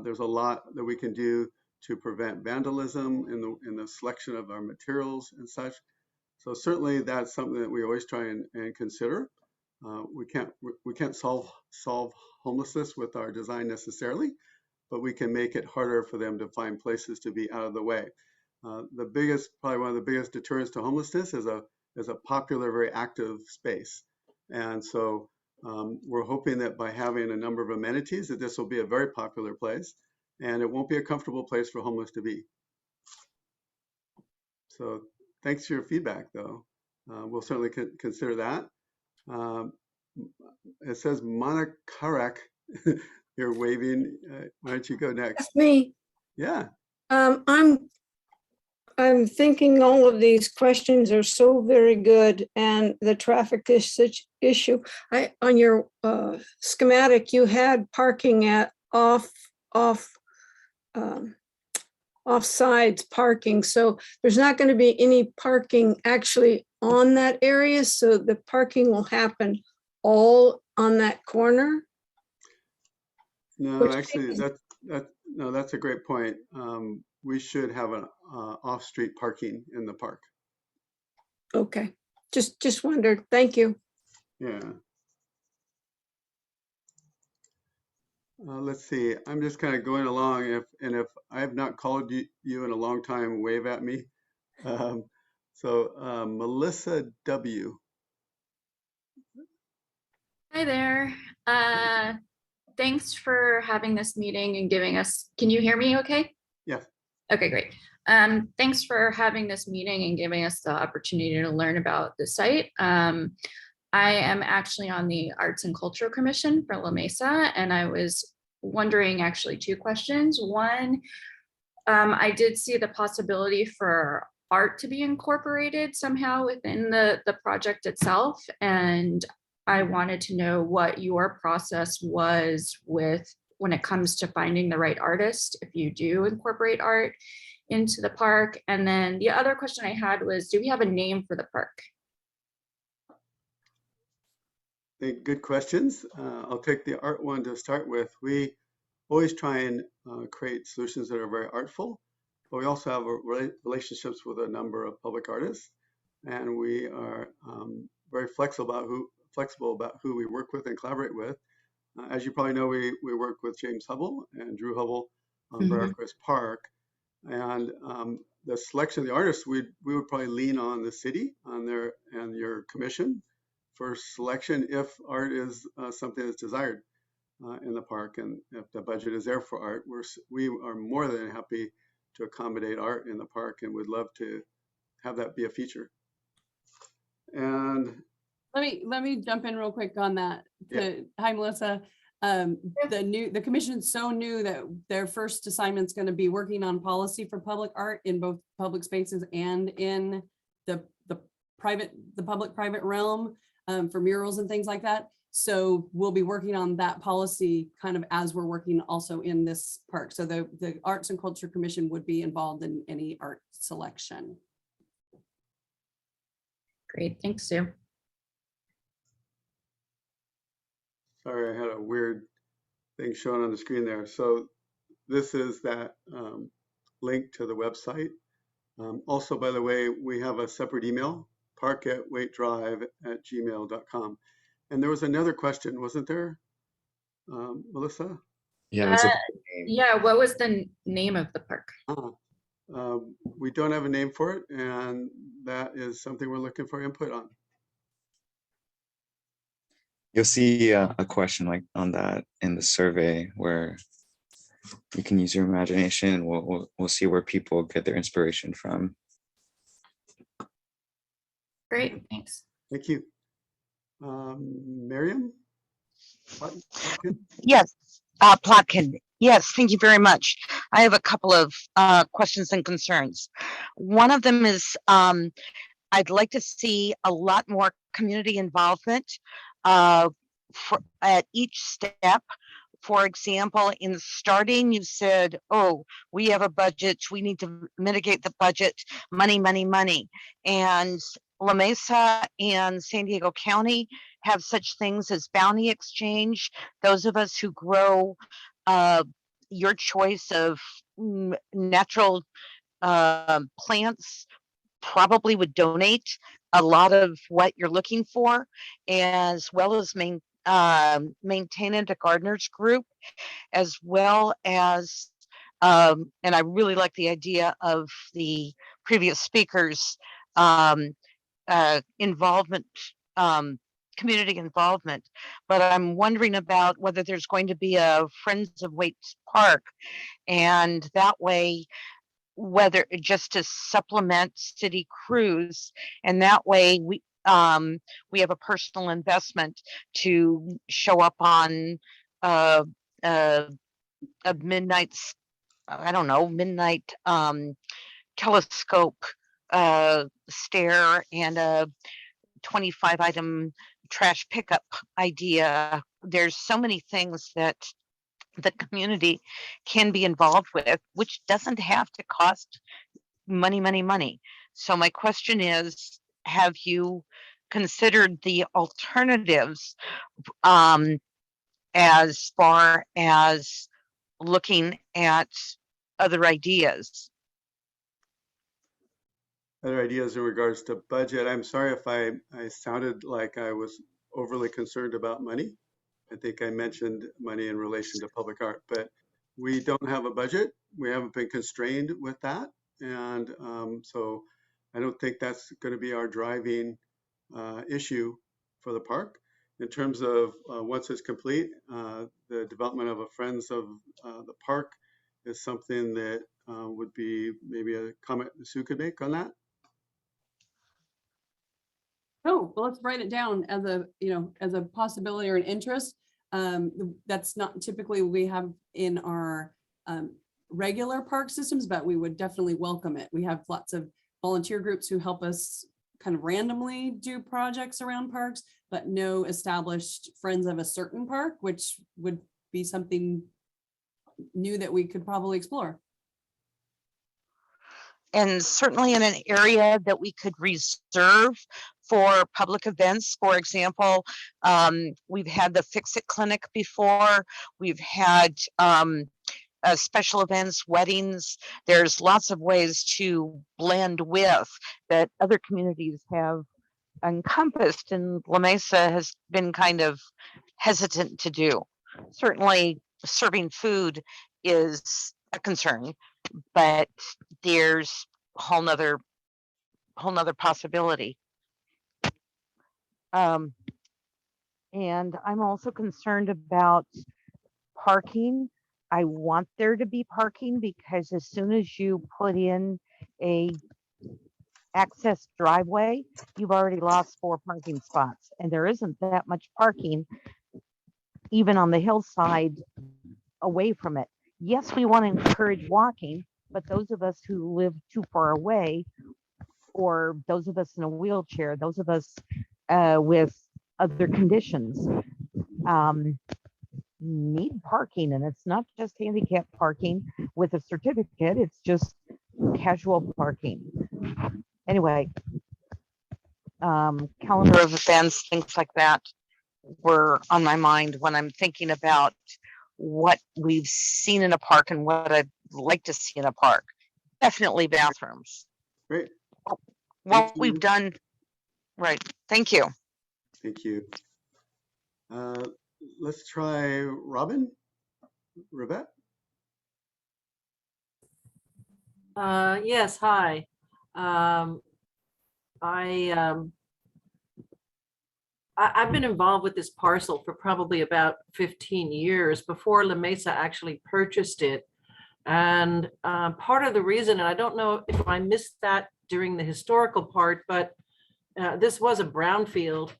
There's a lot that we can do to prevent vandalism in the selection of our materials and such. So certainly that's something that we always try and consider. We can't solve homelessness with our design necessarily, but we can make it harder for them to find places to be out of the way. Probably one of the biggest deterrents to homelessness is a popular, very active space. And so we're hoping that by having a number of amenities, that this will be a very popular place, and it won't be a comfortable place for homeless to be. So thanks for your feedback, though. We'll certainly consider that. It says Monacarak. You're waving. Why don't you go next? That's me. Yeah. I'm thinking all of these questions are so very good, and the traffic is such issue. On your schematic, you had parking at off-sides parking, so there's not going to be any parking actually on that area, so the parking will happen all on that corner. No, actually, that's a great point. We should have an off-street parking in the park. Okay, just wondered. Thank you. Yeah. Let's see. I'm just kind of going along. If I have not called you in a long time, wave at me. Melissa W. Hi there. Thanks for having this meeting and giving us, can you hear me okay? Yes. Okay, great. Thanks for having this meeting and giving us the opportunity to learn about the site. I am actually on the Arts and Culture Commission for La Mesa, and I was wondering actually two questions. One, I did see the possibility for art to be incorporated somehow within the project itself, and I wanted to know what your process was when it comes to finding the right artist, if you do incorporate art into the park. And then the other question I had was, do we have a name for the park? Good questions. I'll take the art one to start with. We always try and create solutions that are very artful, but we also have relationships with a number of public artists, and we are very flexible about who we work with and collaborate with. As you probably know, we work with James Hubble and Drew Hubble on Briarcrest Park, and the selection of the artists, we would probably lean on the city and your commission for selection if art is something that's desired in the park, and if the budget is there for art, we are more than happy to accommodate art in the park and would love to have that be a feature. And let me jump in real quick on that. Yeah. Hi, Melissa. The commission's so new that their first assignment's going to be working on policy for public art in both public spaces and in the public-private realm, for murals and things like that. So we'll be working on that policy kind of as we're working also in this park. So the Arts and Culture Commission would be involved in any art selection. Great, thanks, Sue. sorry, I had a weird thing shown on the screen there. So this is that link to the website. Also, by the way, we have a separate email, park@waitedrive@gmail.com. And there was another question, wasn't there, Melissa? Yeah, it's a yeah, what was the name of the park? We don't have a name for it, and that is something we're looking for input on. You'll see a question like on that in the survey where you can use your imagination, and we'll see where people get their inspiration from. Great, thanks. Thank you. Miriam? Yes, Plotkin. Yes, thank you very much. I have a couple of questions and concerns. One of them is I'd like to see a lot more community involvement at each step. For example, in starting, you said, oh, we have a budget, we need to mitigate the budget, money, money, money. And La Mesa and San Diego County have such things as bounty exchange. Those of us who grow your choice of natural plants probably would donate a lot of what you're looking for, as well as maintain a gardeners group, as well as and I really like the idea of the previous speakers involvement, community involvement. But I'm wondering about whether there's going to be a Friends of Waite Park, and that way whether just to supplement city crews, and that way we have a personal investment to show up on a midnight, I don't know, midnight telescope stare and a 25 item trash pickup idea. There's so many things that the community can be involved with, which doesn't have to cost money, money, money. So my question is, have you considered the alternatives as far as looking at other ideas? Other ideas in regards to budget. I'm sorry if I sounded like I was overly concerned about money. I think I mentioned money in relation to public art, but we don't have a budget. We haven't been constrained with that. And so I don't think that's going to be our driving issue for the park. In terms of once it's complete, the development of a Friends of the Park is something that would be maybe a comment Sue could make on that. Oh, well, let's write it down as a, as a possibility or an interest. That's not typically we have in our regular park systems, but we would definitely welcome it. We have lots of volunteer groups who help us kind of randomly do projects around parks, but no established friends of a certain park, which would be something new that we could probably explore. And certainly in an area that we could reserve for public events. For example, we've had the Fix It Clinic before. We've had special events, weddings. There's lots of ways to blend with that other communities have encompassed, and La Mesa has been kind of hesitant to do. Certainly serving food is a concern, but there's a whole nother possibility. And I'm also concerned about parking. I want there to be parking because as soon as you put in a access driveway, you've already lost 4 parking spots, and there isn't that much parking even on the hillside away from it. Yes, we want to encourage walking, but those of us who live too far away, or those of us in a wheelchair, those of us with other conditions, need parking. And it's not just handicap parking with a certificate, it's just casual parking. Anyway, calendar of events, things like that were on my mind when I'm thinking about what we've seen in a park and what I'd like to see in a park. Definitely bathrooms. Great. What we've done, right. Thank you. Thank you. Let's try Robin. Rivette? Yes, hi. I've been involved with this parcel for probably about 15 years before La Mesa actually purchased it. And part of the reason, and I don't know if I missed that during the historical part, but this was a brownfield.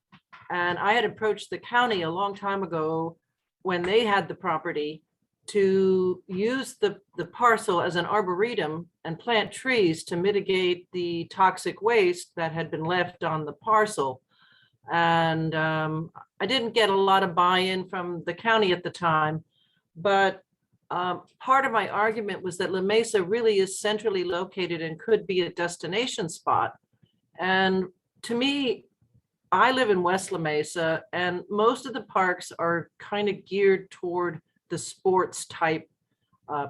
And I had approached the county a long time ago when they had the property to use the parcel as an arboretum and plant trees to mitigate the toxic waste that had been left on the parcel. And I didn't get a lot of buy-in from the county at the time, but part of my argument was that La Mesa really is centrally located and could be a destination spot. And to me, I live in West La Mesa, and most of the parks are kind of geared toward the sports type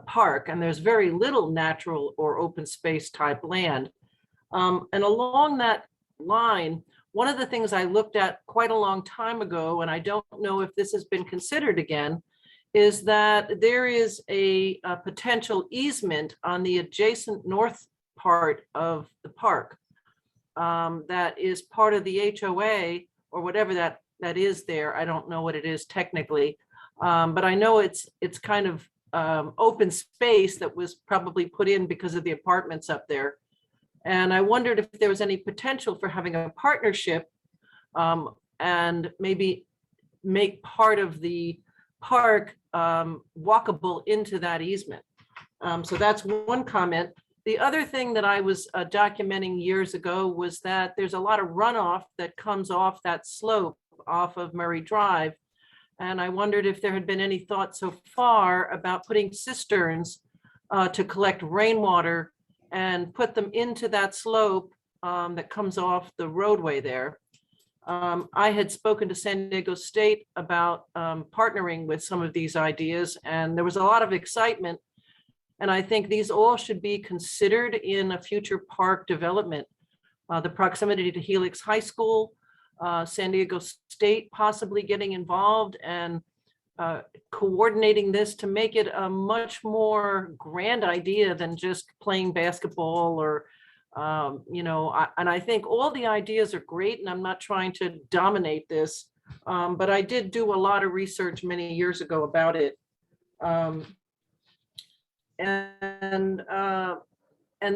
park, and there's very little natural or open space type land. And along that line, one of the things I looked at quite a long time ago, and I don't know if this has been considered again, is that there is a potential easement on the adjacent north part of the park that is part of the HOA or whatever that is there. I don't know what it is technically, but I know it's kind of open space that was probably put in because of the apartments up there. And I wondered if there was any potential for having a partnership and maybe make part of the park walkable into that easement. So that's one comment. The other thing that I was documenting years ago was that there's a lot of runoff that comes off that slope off of Murray Drive. And I wondered if there had been any thought so far about putting cisterns to collect rainwater and put them into that slope that comes off the roadway there. I had spoken to San Diego State about partnering with some of these ideas, and there was a lot of excitement. And I think these all should be considered in a future park development. The proximity to Helix High School, San Diego State possibly getting involved and coordinating this to make it a much more grand idea than just playing basketball or, and I think all the ideas are great, and I'm not trying to dominate this, but I did do a lot of research many years ago about it. And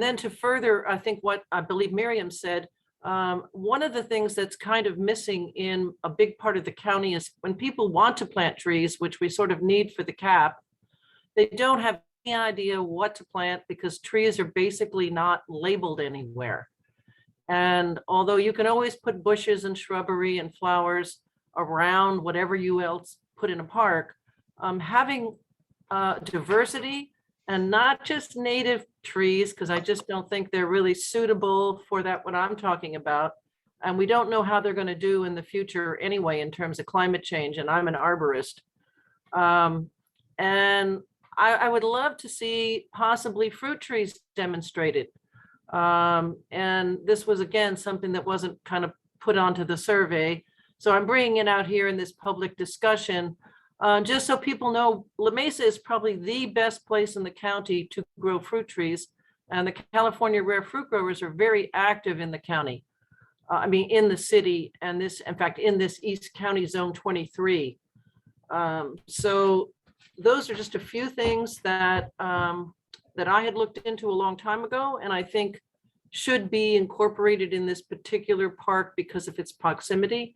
then to further, I think what I believe Miriam said, one of the things that's kind of missing in a big part of the county is when people want to plant trees, which we sort of need for the cap, they don't have any idea what to plant because trees are basically not labeled anywhere. And although you can always put bushes and shrubbery and flowers around whatever you else put in a park, having diversity and not just native trees, because I just don't think they're really suitable for that, what I'm talking about. And we don't know how they're going to do in the future anyway, in terms of climate change. And I'm an arborist. And I would love to see possibly fruit trees demonstrated. And this was, again, something that wasn't kind of put onto the survey. So I'm bringing it out here in this public discussion. Just so people know, La Mesa is probably the best place in the county to grow fruit trees. And the California rare fruit growers are very active in the county. I mean, in the city, and this, in fact, in this East County Zone 23. So those are just a few things that that I had looked into a long time ago, and I think should be incorporated in this particular park because of its proximity.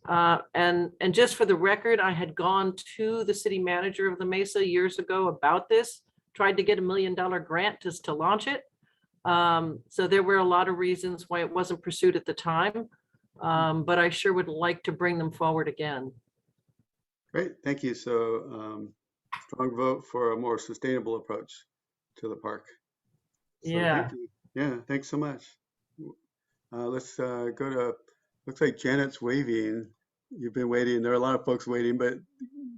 And just for the record, I had gone to the city manager of the Mesa years ago about this, tried to get $1 million grant just to launch it. So there were a lot of reasons why it wasn't pursued at the time, but I sure would like to bring them forward again. Great, thank you. So strong vote for a more sustainable approach to the park. So Yeah. thank you. Yeah, thanks so much. Let's go to, looks like Janet's waving. You've been waiting. There are a lot of folks waiting, but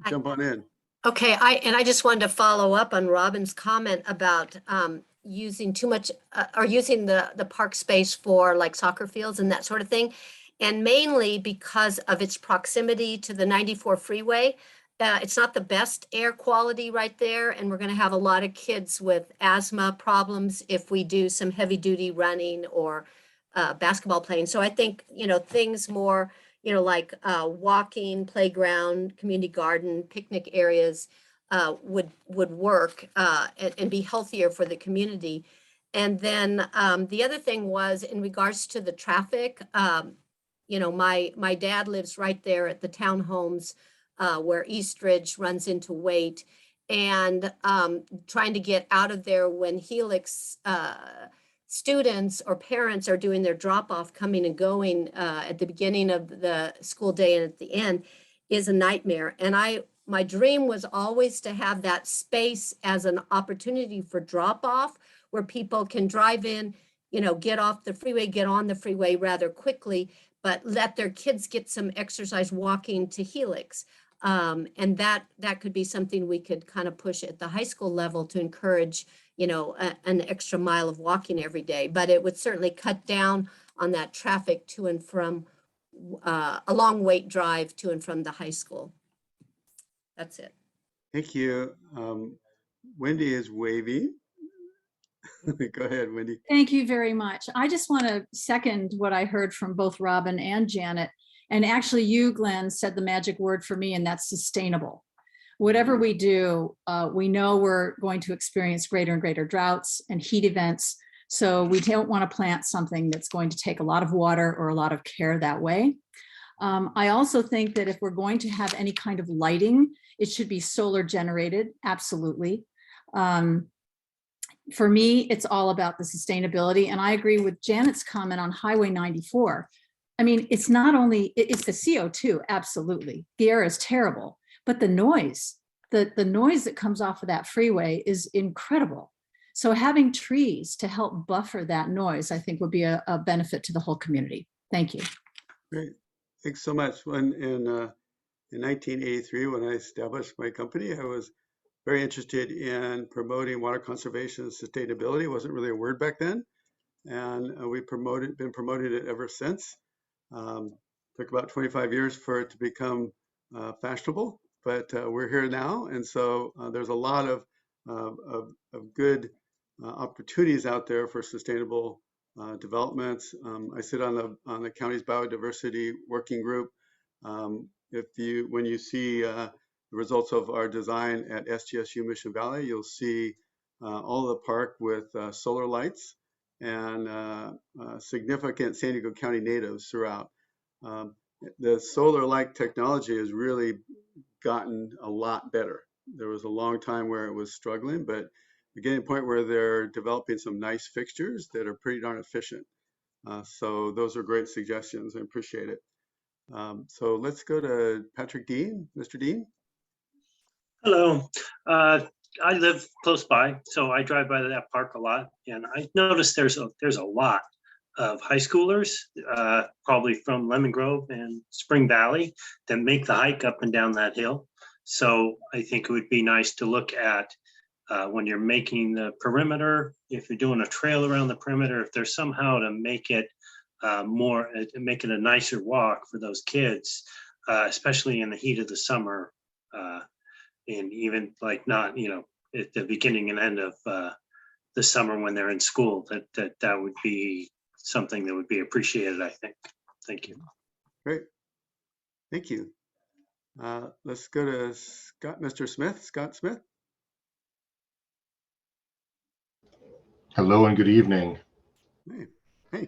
jump on in. Okay, I just wanted to follow up on Robin's comment about using too much or using the park space for like soccer fields and that sort of thing. And mainly because of its proximity to the 94 freeway. It's not the best air quality right there. And we're going to have a lot of kids with asthma problems if we do some heavy duty running or basketball playing. So I think, things more, like walking, playground, community garden, picnic areas would work and be healthier for the community. And then the other thing was in regards to the traffic, my dad lives right there at the townhomes where Eastridge runs into Waite, and trying to get out of there when Helix students or parents are doing their drop-off coming and going at the beginning of the school day and at the end is a nightmare. And my dream was always to have that space as an opportunity for drop-off where people can drive in, get off the freeway, get on the freeway rather quickly, but let their kids get some exercise walking to Helix. And that could be something we could kind of push at the high school level to encourage, an extra mile of walking every day. But it would certainly cut down on that traffic to and from a long Waite drive to and from the high school. That's it. Thank you. Wendy is waving. Go ahead, Wendy. Thank you very much. I just want to second what I heard from both Robin and Janet. And actually you, Glenn, said the magic word for me, and that's sustainable. Whatever we do, we know we're going to experience greater and greater droughts and heat events. So we don't want to plant something that's going to take a lot of water or a lot of care that way. I also think that if we're going to have any kind of lighting, it should be solar generated, absolutely. For me, it's all about the sustainability. And I agree with Janet's comment on Highway 94. I mean, it's not only, it's the CO2, absolutely. The air is terrible, but the noise, the noise that comes off of that freeway is incredible. So having trees to help buffer that noise, I think would be a benefit to the whole community. Thank you. Great, thanks so much. In 1983, when I established my company, I was very interested in promoting water conservation and sustainability. It wasn't really a word back then. And we've been promoting it ever since. Took about 25 years for it to become fashionable, but we're here now. And so there's a lot of good opportunities out there for sustainable developments. I sit on the county's biodiversity working group. When you see the results of our design at SGSU Mission Valley, you'll see all the park with solar lights and significant San Diego County natives throughout. The solar light technology has really gotten a lot better. There was a long time where it was struggling, but we're getting to a point where they're developing some nice fixtures that are pretty darn efficient. So those are great suggestions. I appreciate it. So let's go to Patrick Dean. Mr. Dean. Hello. I live close by, so I drive by that park a lot, and I noticed there's a lot of high schoolers, probably from Lemon Grove and Spring Valley, that make the hike up and down that hill. So I think it would be nice to look at when you're making the perimeter, if you're doing a trail around the perimeter, if there's somehow to make it make it a nicer walk for those kids, especially in the heat of the summer. And even like not, at the beginning and end of the summer when they're in school, that would be something that would be appreciated, I think. Thank you. Great. Thank you. Let's go to Scott, Mr. Smith, Scott Smith. Hello and good evening. Hey. Hey.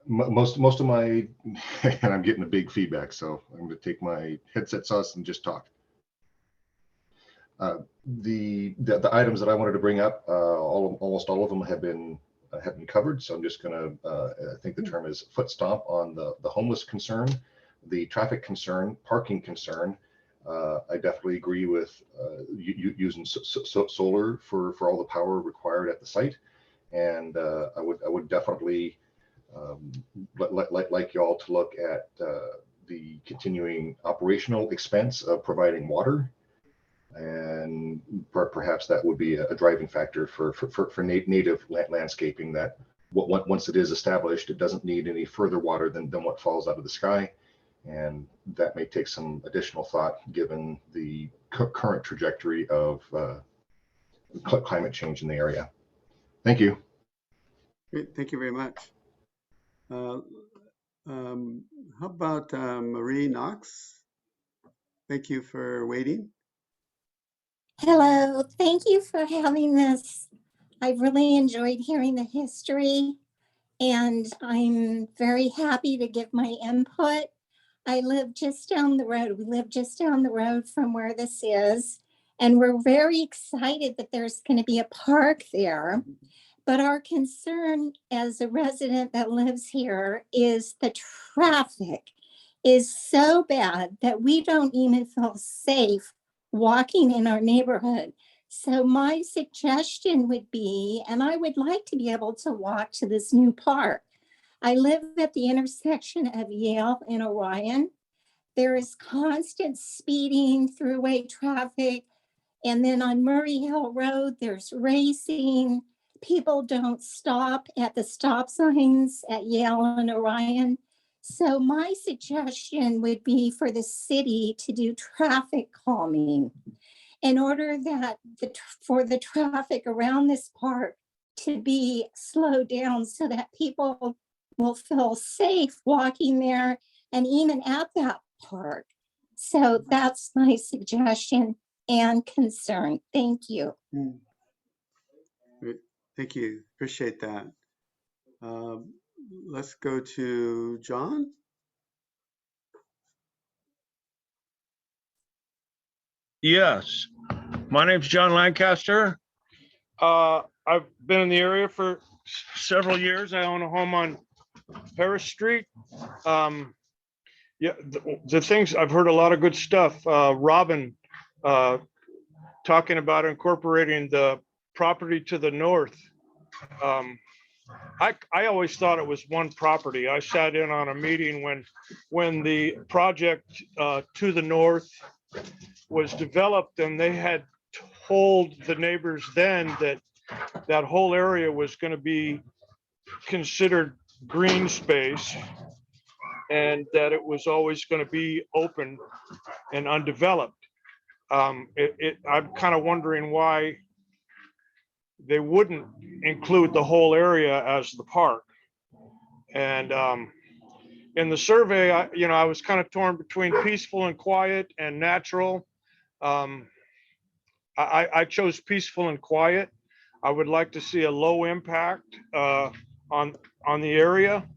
Most of my, and I'm getting a big feedback, so I'm going to take my headsets off and just talk. The items that I wanted to bring up, almost all of them have been covered. So I'm just going to, I think the term is foot stomp on the homeless concern, the traffic concern, parking concern. I definitely agree with using solar for all the power required at the site, and I would definitely like y'all to look at the continuing operational expense of providing water, and perhaps that would be a driving factor for native landscaping, that once it is established, it doesn't need any further water than what falls out of the sky. And that may take some additional thought given the current trajectory of climate change in the area. Thank you. Great. Thank you very much. How about Marie Knox? Thank you for waiting. Hello, thank you for having this. I've really enjoyed hearing the history, and I'm very happy to give my input. I live just down the road. We live just down the road from where this is, and we're very excited that there's going to be a park there. But our concern as a resident that lives here is the traffic is so bad that we don't even feel safe walking in our neighborhood. So my suggestion would be, and I would like to be able to walk to this new park. I live at the intersection of Yale and Orion. There is constant speeding, throughway traffic. And then on Murray Hill Road, there's racing. People don't stop at the stop signs at Yale and Orion. So my suggestion would be for the city to do traffic calming in order that for the traffic around this park to be slowed down so that people will feel safe walking there and even at that park. So that's my suggestion and concern. Thank you. Great. Thank you. Appreciate that. Let's go to John. Yes, my name's John Lancaster. I've been in the area for several years. I own a home on Harris Street. Yeah, the things, I've heard a lot of good stuff. Robin talking about incorporating the property to the north. I always thought it was one property. I sat in on a meeting when the project to the north was developed, and they had told the neighbors then that that whole area was going to be considered green space, and that it was always going to be open and undeveloped. I'm kind of wondering why they wouldn't include the whole area as the park. And in the survey, I was kind of torn between peaceful and quiet and natural. I chose peaceful and quiet. I would like to see a low impact on the area,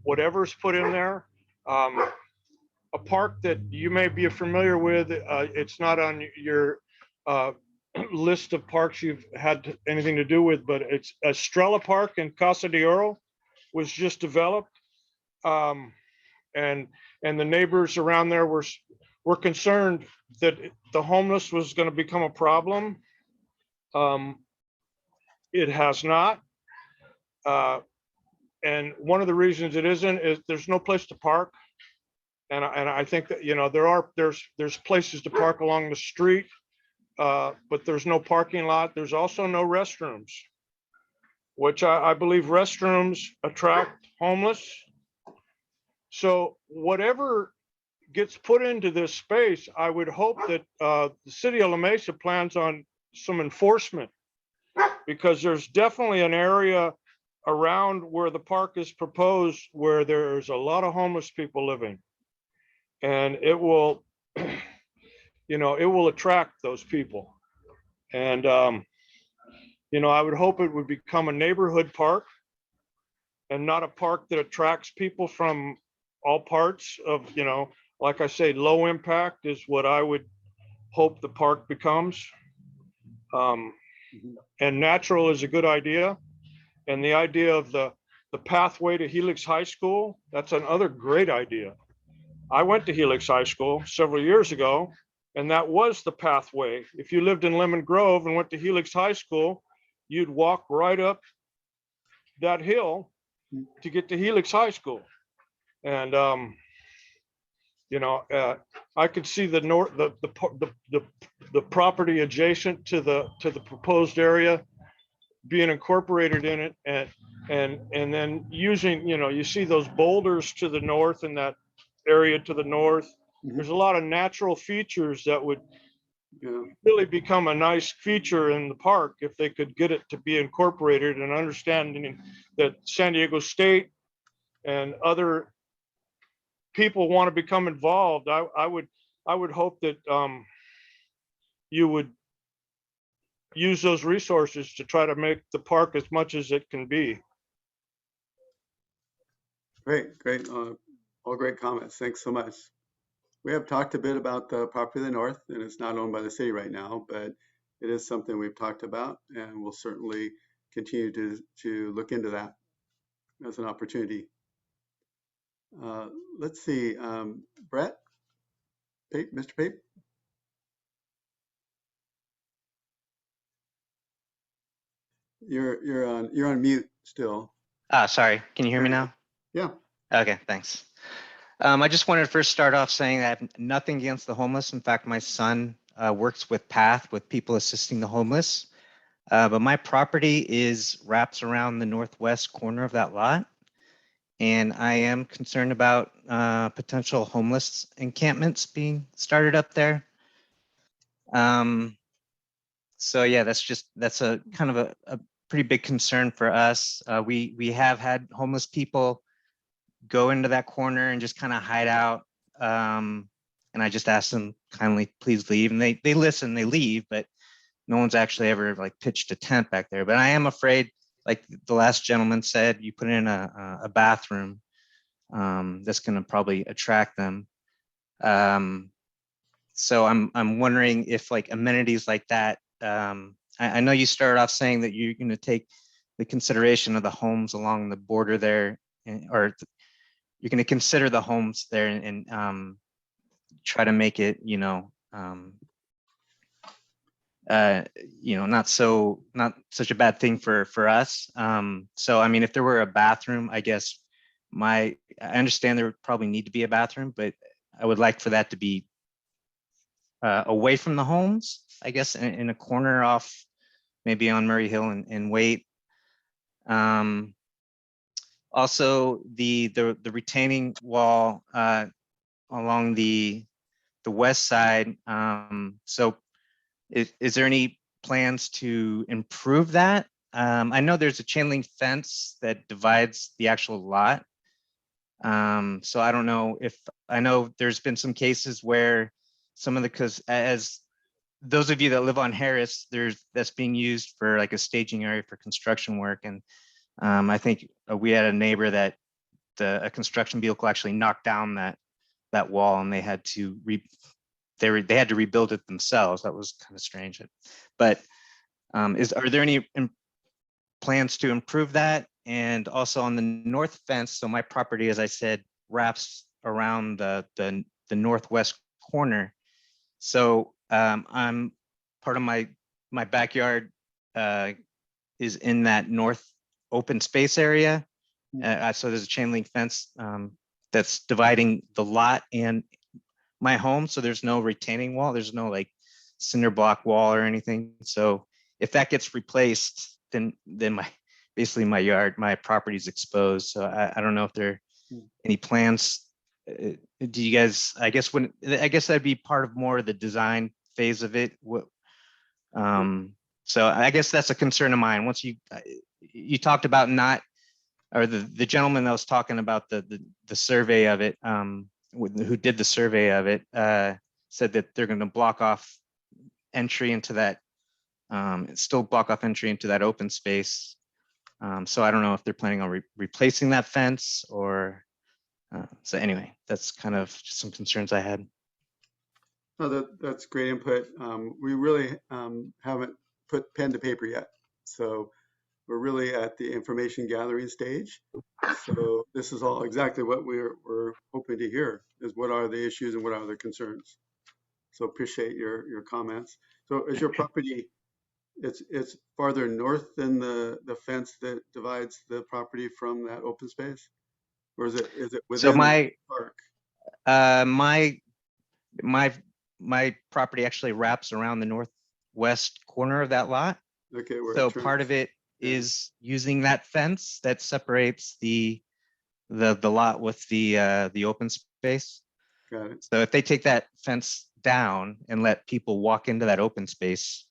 whatever's put in there. A park that you may be familiar with, it's not on your list of parks you've had anything to do with, but it's Estrella Park in Casa de Oro was just developed. And the neighbors around there were concerned that the homeless was going to become a problem. It has not. And one of the reasons it isn't is there's no place to park. And I think that, there's places to park along the street, but there's no parking lot. There's also no restrooms, which I believe restrooms attract homeless. So whatever gets put into this space, I would hope that the city of La Mesa plans on some enforcement, because there's definitely an area around where the park is proposed, where there's a lot of homeless people living. And it will, you know, it will attract those people. And, you know, I would hope it would become a neighborhood park and not a park that attracts people from all parts of, you know, like I say, low impact is what I would hope the park becomes. And natural is a good idea. And the idea of the pathway to Helix High School, that's another great idea. I went to Helix High School several years ago, and that was the pathway. If you lived in Lemon Grove and went to Helix High School, you'd walk right up that hill to get to Helix High School. And you know, I could see the property adjacent to the proposed area being incorporated in it, and then using, you know, you see those boulders to the north in that area to the north. There's a lot of natural features that would really become a nice feature in the park if they could get it to be incorporated, and understanding that San Diego State and other people want to become involved. I would hope that you would use those resources to try to make the park as much as it can be. Great, great. All great comments. Thanks so much. We have talked a bit about the property to the north, and it's not owned by the city right now, but it is something we've talked about, and we'll certainly continue to look into that as an opportunity. Let's see, Brett, Pape, Mr. Pape. You're on mute still. Sorry, can you hear me now? Yeah. Okay, thanks. I just wanted to first start off saying that I have nothing against the homeless. In fact, my son works with PATH, with people assisting the homeless. But my property wraps around the northwest corner of that lot. And I am concerned about potential homeless encampments being started up there. So yeah, that's a kind of a pretty big concern for us. We have had homeless people go into that corner and just kind of hide out. And I just asked them kindly, please leave. And they listen, they leave, but no one's actually ever like pitched a tent back there. But I am afraid, like the last gentleman said, you put in a bathroom, that's going to probably attract them. So I'm wondering if like amenities like that, I know you started off saying that you're going to take the consideration of the homes along the border there, or you're going to consider the homes there and try to make it, not such a bad thing for us. So I mean, if there were a bathroom, I guess I understand there would probably need to be a bathroom, but I would like for that to be away from the homes, I guess, in a corner off, maybe on Murray Hill and Waite. Also, the retaining wall along the west side. So is there any plans to improve that? I know there's a chain link fence that divides the actual lot. So I don't know I know there's been some cases where because as those of you that live on Harris, that's being used for like a staging area for construction work. And I think we had a neighbor that a construction vehicle actually knocked down that wall, and they had to rebuild it themselves. That was kind of strange. But are there any plans to improve that? And also on the north fence, so my property, as I said, wraps around the northwest corner. So I'm part of my backyard is in that north open space area. So there's a chain link fence that's dividing the lot and my home. So there's no retaining wall. There's no like cinder block wall or anything. So if that gets replaced, then basically my property is exposed. So I don't know if there are any plans. Do you guys, I guess that'd be part of more of the design phase of it. So I guess that's a concern of mine. Once you talked about not or the gentleman that was talking about the survey of it, who did the survey of it, said that they're going to block off entry into that, still block off entry into that open space. So I don't know if they're planning on replacing that fence or, so anyway, that's kind of just some concerns I had. No, that's great input. We really haven't put pen to paper yet. So we're really at the information gathering stage. So this is all exactly what we're hoping to hear, is what are the issues and what are the concerns. So appreciate your comments. So is your property, it's farther north than the fence that divides the property from that open space? Or is it within So the park? my property actually wraps around the northwest corner of that lot. Okay, where So it part turns. of it is using that fence that separates the lot with the open space. Got it. So if they take that fence down and let people walk into that open space,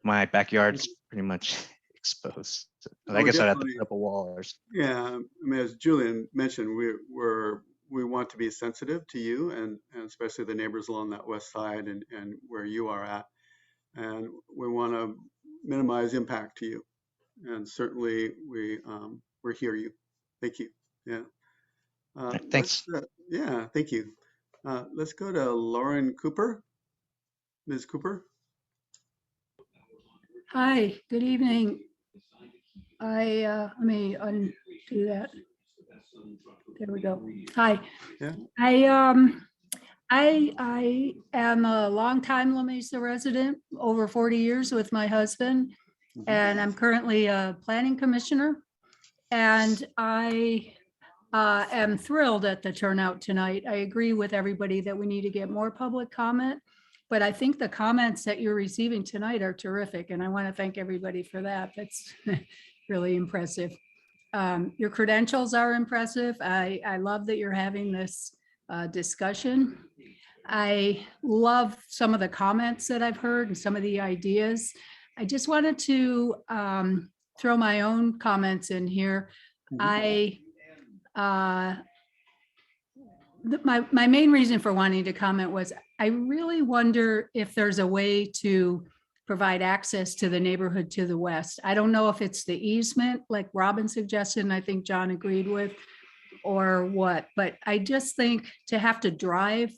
my backyard's pretty much exposed. So I Oh, guess I'd have to definitely. put up a wall or something. Yeah, I mean, as Julian mentioned, we want to be sensitive to you and especially the neighbors along that west side and where you are at. And we want to minimize impact to you. And certainly we hear you. Thank you. Yeah. Thanks. Yeah, thank you. Let's go to Lauren Cooper. Ms. Cooper. Hi, good evening. Let me undo that. There we go. Hi. Yeah. I am a longtime La Mesa resident, over 40 years with my husband, and I'm currently a planning commissioner. And I am thrilled at the turnout tonight. I agree with everybody that we need to get more public comment, but I think the comments that you're receiving tonight are terrific, and I want to thank everybody for that. That's really impressive. Your credentials are impressive. I love that you're having this discussion. I love some of the comments that I've heard and some of the ideas. I just wanted to throw my own comments in here. My main reason for wanting to comment was I really wonder if there's a way to provide access to the neighborhood to the west. I don't know if it's the easement like Robin suggested, and I think John agreed with, or what, but I just think to have to drive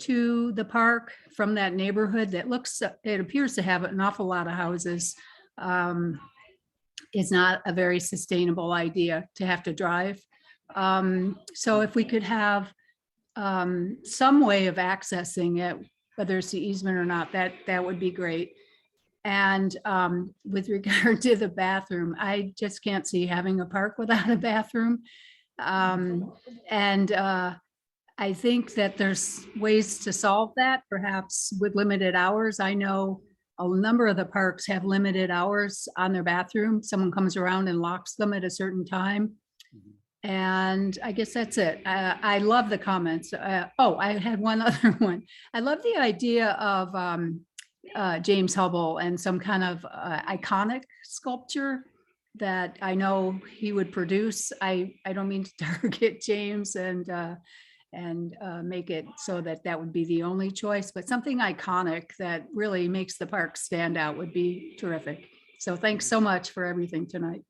to the park from that neighborhood that it appears to have an awful lot of houses, is not a very sustainable idea to have to drive. So if we could have some way of accessing it, whether it's the easement or not, that would be great. And with regard to the bathroom, I just can't see having a park without a bathroom. I think that there's ways to solve that, perhaps with limited hours. I know a number of the parks have limited hours on their bathroom. Someone comes around and locks them at a certain time. And I guess that's it. I love the comments. Oh, I had one other one. I love the idea of James Hubble and some kind of iconic sculpture that I know he would produce. I don't mean to target James and make it so that would be the only choice, but something iconic that really makes the park stand out would be terrific. So thanks so much for everything tonight.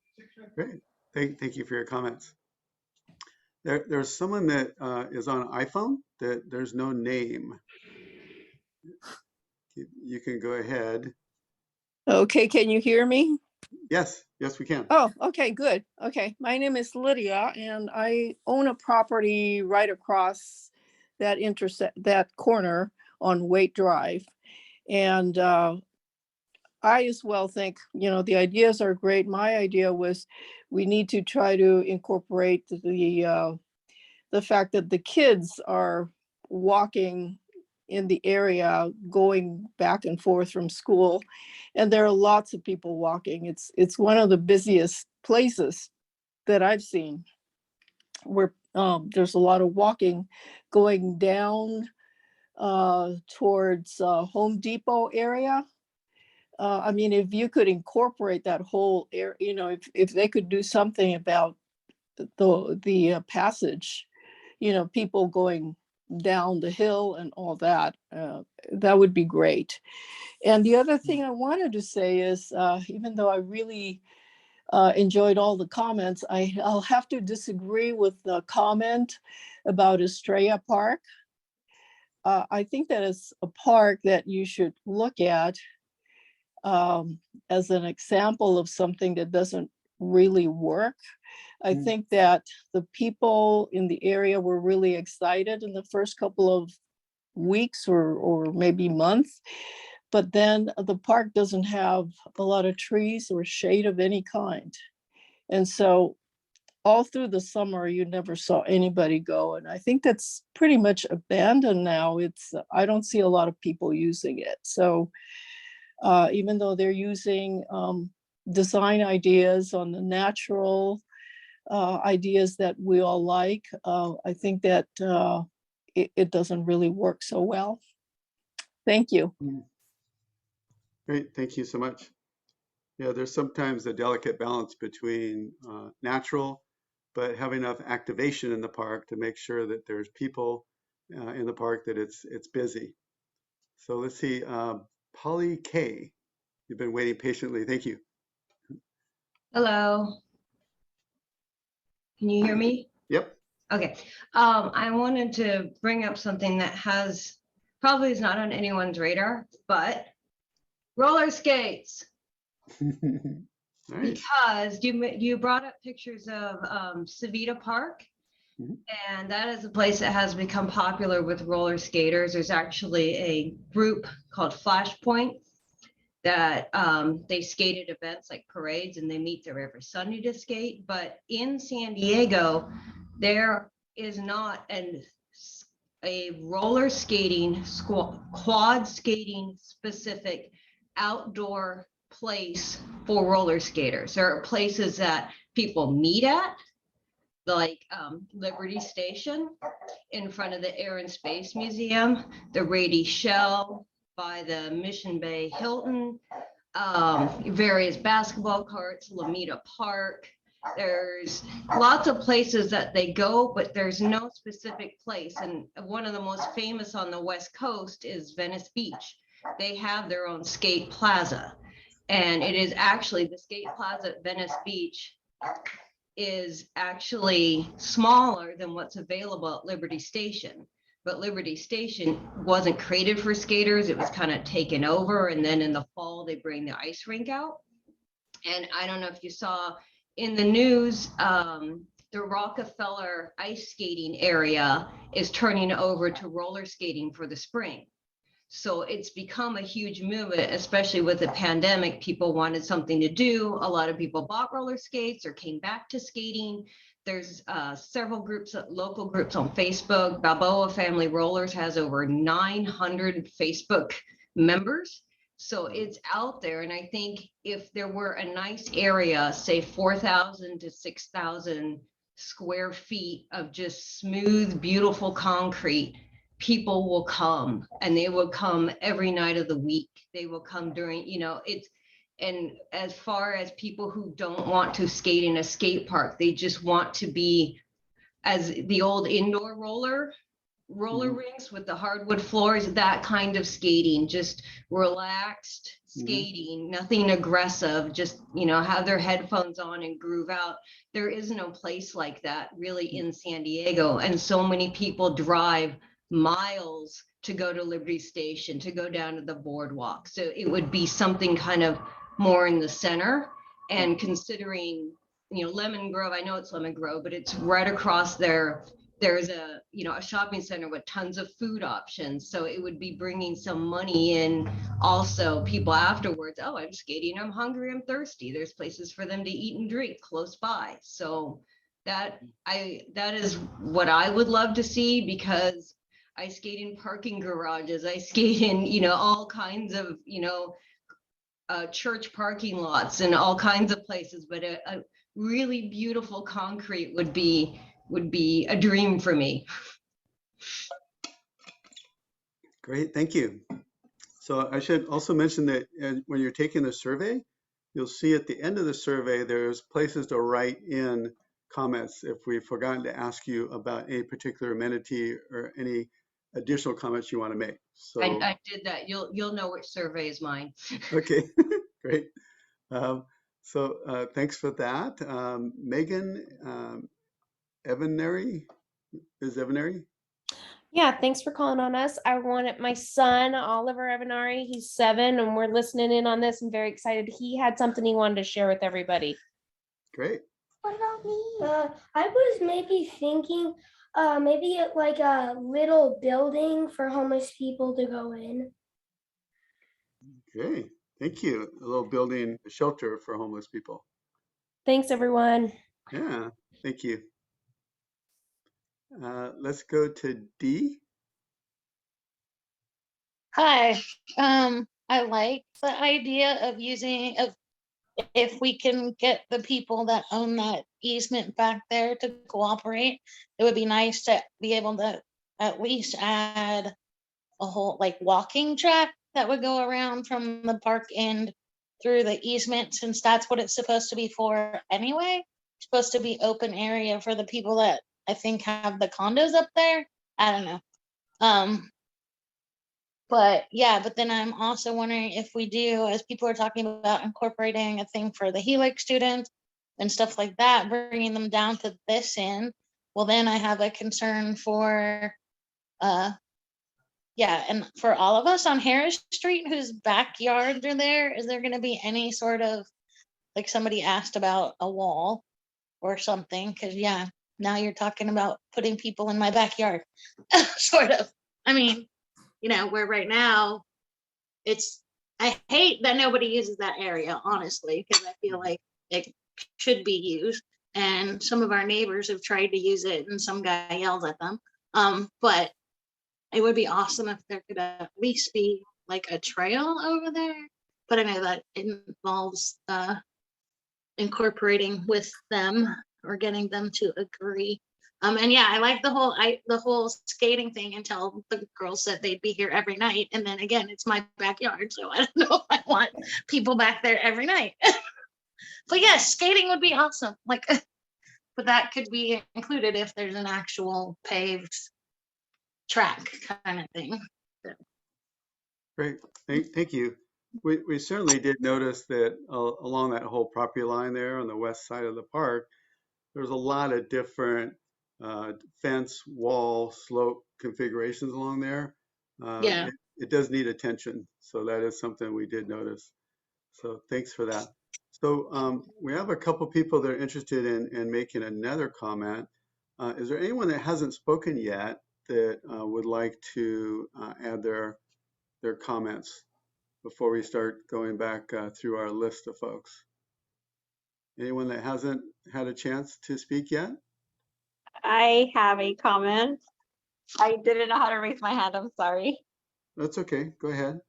Great. Thank you for your comments. There's someone that is on iPhone that there's no name. You can go ahead. Okay, can you hear me? Yes, we can. Oh, okay, good. Okay, my name is Lydia and I own a property right across that corner on Waite Drive. And I as well think, the ideas are great. My idea was we need to try to incorporate the fact that the kids are walking in the area going back and forth from school, and there are lots of people walking. It's one of the busiest places that I've seen where there's a lot of walking going down towards Home Depot area. I mean, if you could incorporate that whole area, if they could do something about the passage, people going down the hill and all that, that would be great. And the other thing I wanted to say is, even though I really enjoyed all the comments, I'll have to disagree with the comment about Estrella Park. I think that is a park that you should look at as an example of something that doesn't really work. I think that the people in the area were really excited in the first couple of weeks or maybe months, but then the park doesn't have a lot of trees or shade of any kind. And so all through the summer, you never saw anybody go. And I think that's pretty much abandoned now. I don't see a lot of people using it. So even though they're using design ideas on the natural ideas that we all like, I think that it doesn't really work so well. Thank you. Great, thank you so much. Yeah, there's sometimes a delicate balance between natural, but having enough activation in the park to make sure that there's people in the park, that it's busy. So let's see, Polly K, you've been waiting patiently. Thank you. Hello. Can you hear me? Yep. Okay. I wanted to bring up something that probably is not on anyone's radar, but roller skates. Nice. Because you brought up pictures of Savita Park, and that is a place that has become popular with roller skaters. There's actually a group called Flashpoint that they skate at events like parades, and they meet there every Sunday to skate. But in San Diego, there is not a roller skating, quad skating specific outdoor place for roller skaters. There are places that people meet at, like Liberty Station in front of the Air and Space Museum, the Rady Shell by the Mission Bay Hilton, various basketball courts, Lamita Park. There's lots of places that they go, but there's no specific place. And one of the most famous on the West Coast is Venice Beach. They have their own skate plaza. And it is actually the skate plaza at Venice Beach is actually smaller than what's available at Liberty Station. But Liberty Station wasn't created for skaters. It was kind of taken over. And then in the fall, they bring the ice rink out. And I don't know if you saw in the news, the Rockefeller ice skating area is turning over to roller skating for the spring. So it's become a huge movement, especially with the pandemic. People wanted something to do. A lot of people bought roller skates or came back to skating. There's several groups, local groups on Facebook. Balboa Family Rollers has over 900 Facebook members. So it's out there. And I think if there were a nice area, say 4,000 to 6,000 square feet of just smooth, beautiful concrete, people will come, and they will come every night of the week. They will come during, and as far as people who don't want to skate in a skate park, they just want to be as the old indoor roller rinks with the hardwood floors, that kind of skating, just relaxed skating, nothing aggressive, just, have their headphones on and groove out. There is no place like that really in San Diego. And so many people drive miles to go to Liberty Station, to go down to the boardwalk. So it would be something kind of more in the center. And considering, Lemon Grove, I know it's Lemon Grove, but it's right across there. There's a shopping center with tons of food options. So it would be bringing some money in. Also, people afterwards, oh, I'm skating, I'm hungry, I'm thirsty. There's places for them to eat and drink close by. So that is what I would love to see, because I skate in parking garages. I skate in, all kinds of, church parking lots and all kinds of places. But a really beautiful concrete would be a dream for me. Great, thank you. So I should also mention that when you're taking the survey, you'll see at the end of the survey, there's places to write in comments if we've forgotten to ask you about any particular amenity or any additional comments you want to make. So, I did that. You'll know which survey is mine. okay, great. Thanks for that. Megan Evanary, is Evanary? Yeah, thanks for calling on us. I wanted my son, Oliver Evanari, he's 7, and we're listening in on this. I'm very excited. He had something he wanted to share with everybody. Great. What about me? I was maybe thinking maybe like a little building for homeless people to go in. Okay, thank you. A little building, a shelter for homeless people. Thanks, everyone. Yeah, thank you. Let's go to Dee. Hi, I like the idea of if we can get the people that own that easement back there to cooperate, it would be nice to be able to at least add a whole like walking track that would go around from the park end through the easement, since that's what it's supposed to be for anyway. It's supposed to be open area for the people that I think have the condos up there. I don't know. But yeah, but then I'm also wondering if we do, as people are talking about incorporating a thing for the Helix students and stuff like that, bringing them down to this end. Well, then I have a concern for, yeah, and for all of us on Harris Street whose backyards are there, is there going to be any sort of, like somebody asked about a wall or something? Because yeah, now you're talking about putting people in my backyard, sort of. I mean, you know, where right now I hate that nobody uses that area, honestly, because I feel like it should be used. And some of our neighbors have tried to use it and some guy yells at them. But it would be awesome if there could at least be like a trail over there. But I know that it involves incorporating with them or getting them to agree. And yeah, I like the whole skating thing until the girls said they'd be here every night. And then again, it's my backyard. So I don't know if I want people back there every night. But yes, skating would be awesome. Like, but that could be included if there's an actual paved track kind of thing. Great, thank you. We certainly did notice that along that whole property line there on the west side of the park, there's a lot of different fence, wall, slope configurations along there. Yeah. It does need attention. So that is something we did notice. So thanks for that. So we have a couple people that are interested in making another comment. Is there anyone that hasn't spoken yet that would like to add their comments before we start going back through our list of folks? Anyone that hasn't had a chance to speak yet? I have a comment. I didn't know how to raise my hand. I'm sorry. That's okay. Go ahead.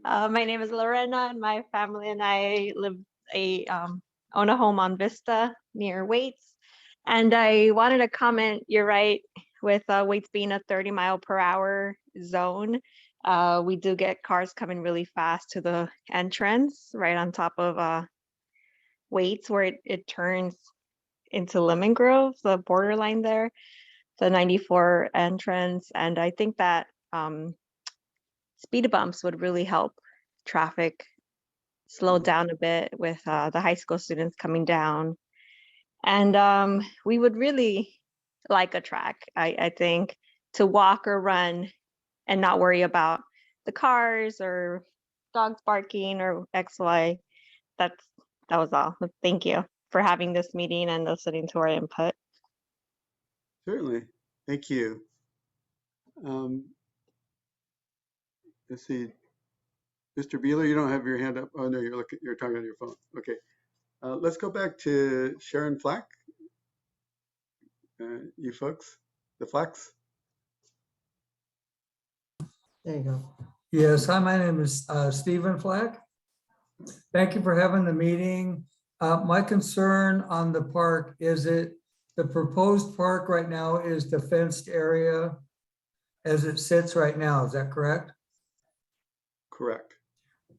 My name is Lorena, and my family and I own a home on Vista near Waite's. And I wanted to comment. You're right, with Waite's being a 30-mile-per-hour zone. We do get cars coming really fast to the entrance right on top of Waite's, where it turns into Lemon Grove, the borderline there, the 94 entrance. And I think that speed bumps would really help traffic slow down a bit with the high school students coming down. And we would really like a track, I think, to walk or run and not worry about the cars or dogs barking or XY. That was all. Thank you for having this meeting and listening to our input. Certainly. Thank you. Let's see. Mr. Beeler, you don't have your hand up. Oh, no, you're talking on your phone. Okay. Let's go back to Sharon Flack. You folks, the Flacks. There you go. Yes, hi, my name is Stephen Flack. Thank you for having the meeting. My concern on the park is the proposed park right now is the fenced area as it sits right now. Is that correct? Correct.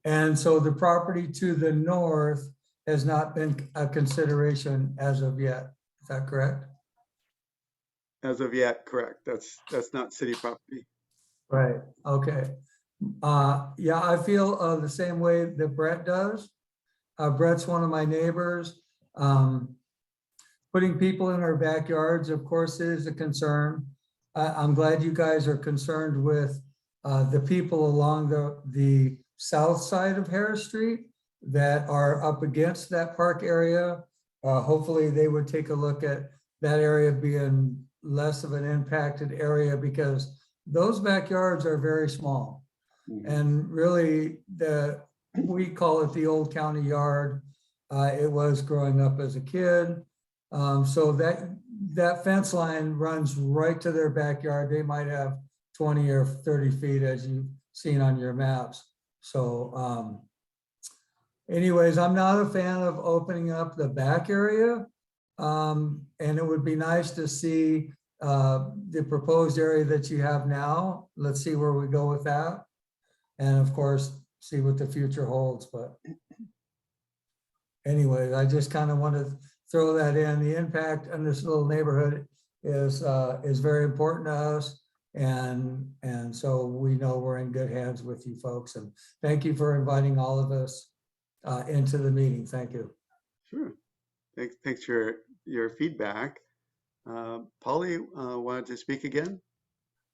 And so the property to the north has not been a consideration as of yet. Is that correct? As of yet, correct. That's not city property. Right, okay. Yeah, I feel the same way that Brett does. Brett's one of my neighbors. Putting people in our backyards, of course, is a concern. I'm glad you guys are concerned with the people along the south side of Harris Street that are up against that park area. Hopefully they would take a look at that area being less of an impacted area, because those backyards are very small. And really, we call it the old county yard. It was growing up as a kid. So that fence line runs right to their backyard. They might have 20 or 30 feet, as you've seen on your maps. So anyways, I'm not a fan of opening up the back area. And it would be nice to see the proposed area that you have now. Let's see where we go with that. And of course, see what the future holds. But anyways, I just kind of want to throw that in. The impact on this little neighborhood is very important to us. And so we know we're in good hands with you folks. And thank you for inviting all of us into the meeting. Thank you. Sure. Thanks for your feedback. Polly wanted to speak again.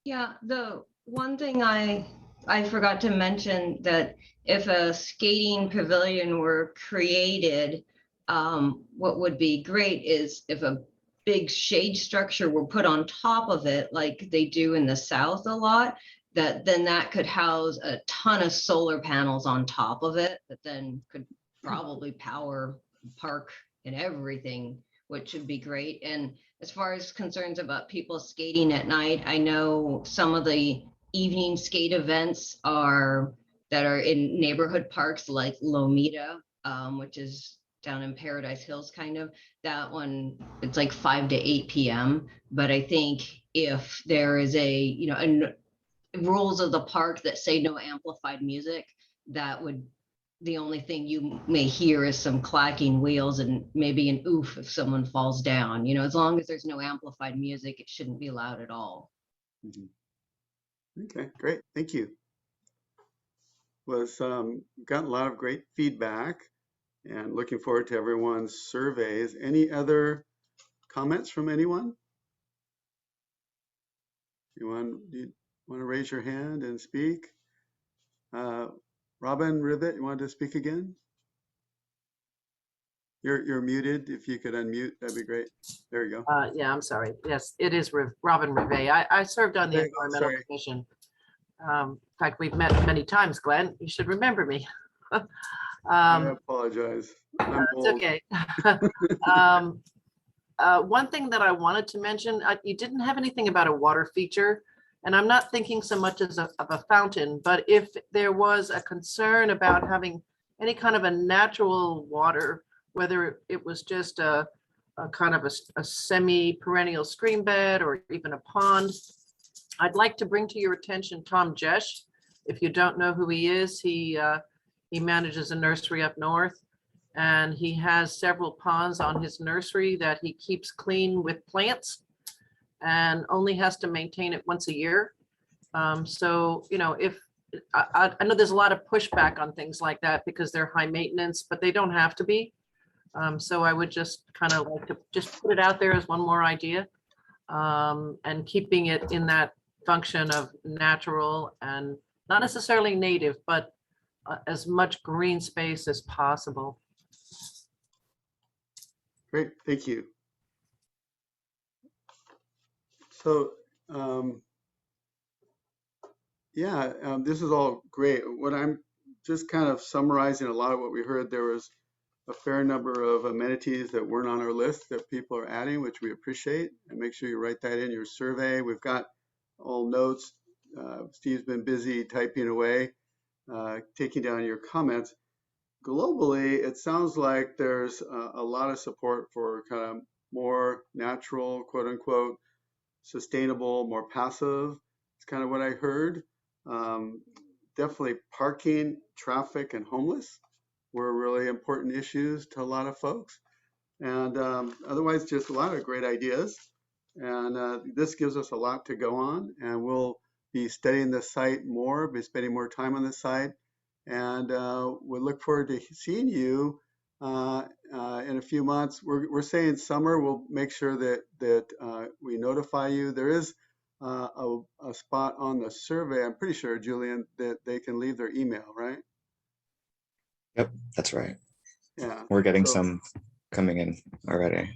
Yeah, the one thing I forgot to mention, that if a skating pavilion were created, what would be great is if a big shade structure were put on top of it, like they do in the South a lot, then that could house a ton of solar panels on top of it, that then could probably power the park and everything, which would be great. And as far as concerns about people skating at night, I know some of the evening skate events that are in neighborhood parks like Lomita, which is down in Paradise Hills, kind of. That one, it's like 5 to 8 p.m. But I think if there is rules of the park that say no amplified music, the only thing you may hear is some clacking wheels and maybe an oof if someone falls down. As long as there's no amplified music, it shouldn't be loud at all. Okay, great. Thank you. Gotten a lot of great feedback and looking forward to everyone's surveys. Any other comments from anyone? Do you want to raise your hand and speak? Robin Rivet, you wanted to speak again? You're muted. If you could unmute, that'd be great. There you go. Yeah, I'm sorry. Yes, it is Robin Rivet. I served on the There you go, Environmental sorry. Commission. In fact, we've met many times, Glenn. You should remember me. I apologize. I'm It's old. okay. One thing that I wanted to mention, you didn't have anything about a water feature, and I'm not thinking so much as of a fountain, but if there was a concern about having any kind of a natural water, whether it was just a kind of a semi-perennial stream bed or even a pond, I'd like to bring to your attention Tom Jesh. If you don't know who he is, he manages a nursery up north, and he has several ponds on his nursery that he keeps clean with plants and only has to maintain it once a year. So, if I know there's a lot of pushback on things like that because they're high maintenance, but they don't have to be. So I would just kind of like to just put it out there as one more idea, and keeping it in that function of natural and not necessarily native, but as much green space as possible. Great, thank you. So, this is all great. What I'm just kind of summarizing a lot of what we heard, there was a fair number of amenities that weren't on our list that people are adding, which we appreciate. And make sure you write that in your survey. We've got all notes. Steve's been busy typing away, taking down your comments. Globally, it sounds like there's a lot of support for kind of more natural, quote unquote, sustainable, more passive. It's kind of what I heard. definitely parking, traffic, and homeless were really important issues to a lot of folks. And otherwise, just a lot of great ideas. And this gives us a lot to go on, and we'll be studying the site more, be spending more time on the site. And we look forward to seeing you in a few months. We're saying summer. We'll make sure that we notify you. There is a spot on the survey, I'm pretty sure, Julian, that they can leave their email, right? Yep, that's right. Yeah. We're getting So- some coming in already.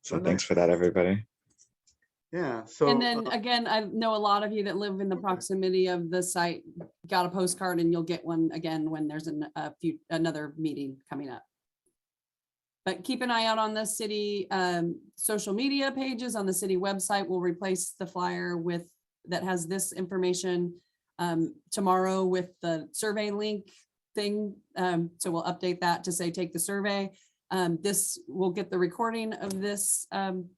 So Oh, thanks nice. for that, everybody. Yeah. So And then again, I know a lot of you that live in the proximity of the site got a postcard, and you'll get one again when there's another meeting coming up. But keep an eye out on the city social media pages on the city website. We'll replace the flyer with that has this information tomorrow with the survey link thing. So we'll update that to say take the survey. This will get the recording of this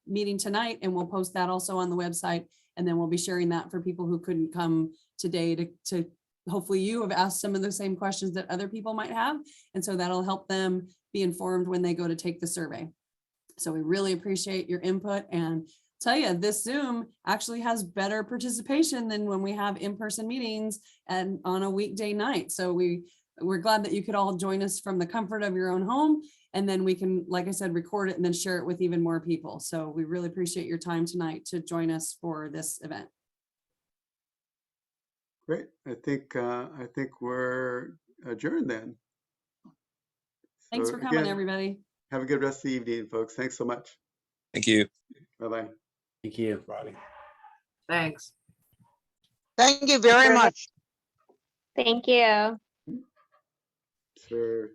meeting tonight, and we'll post that also on the website. And then we'll be sharing that for people who couldn't come today to hopefully you have asked some of the same questions that other people might have. And so that'll help them be informed when they go to take the survey. So we really appreciate your input, and tell you this Zoom actually has better participation than when we have in-person meetings and on a weekday night. So we're glad that you could all join us from the comfort of your own home. And then we can, like I said, record it and then share it with even more people. So we really appreciate your time tonight to join us for this event. great. I think we're adjourned then. Thanks So for coming, again, everybody. have a good rest of the evening, folks. Thanks so much. Thank you. Bye-bye. Thank you. Thanks. Thank you very much. Thank you. Sure.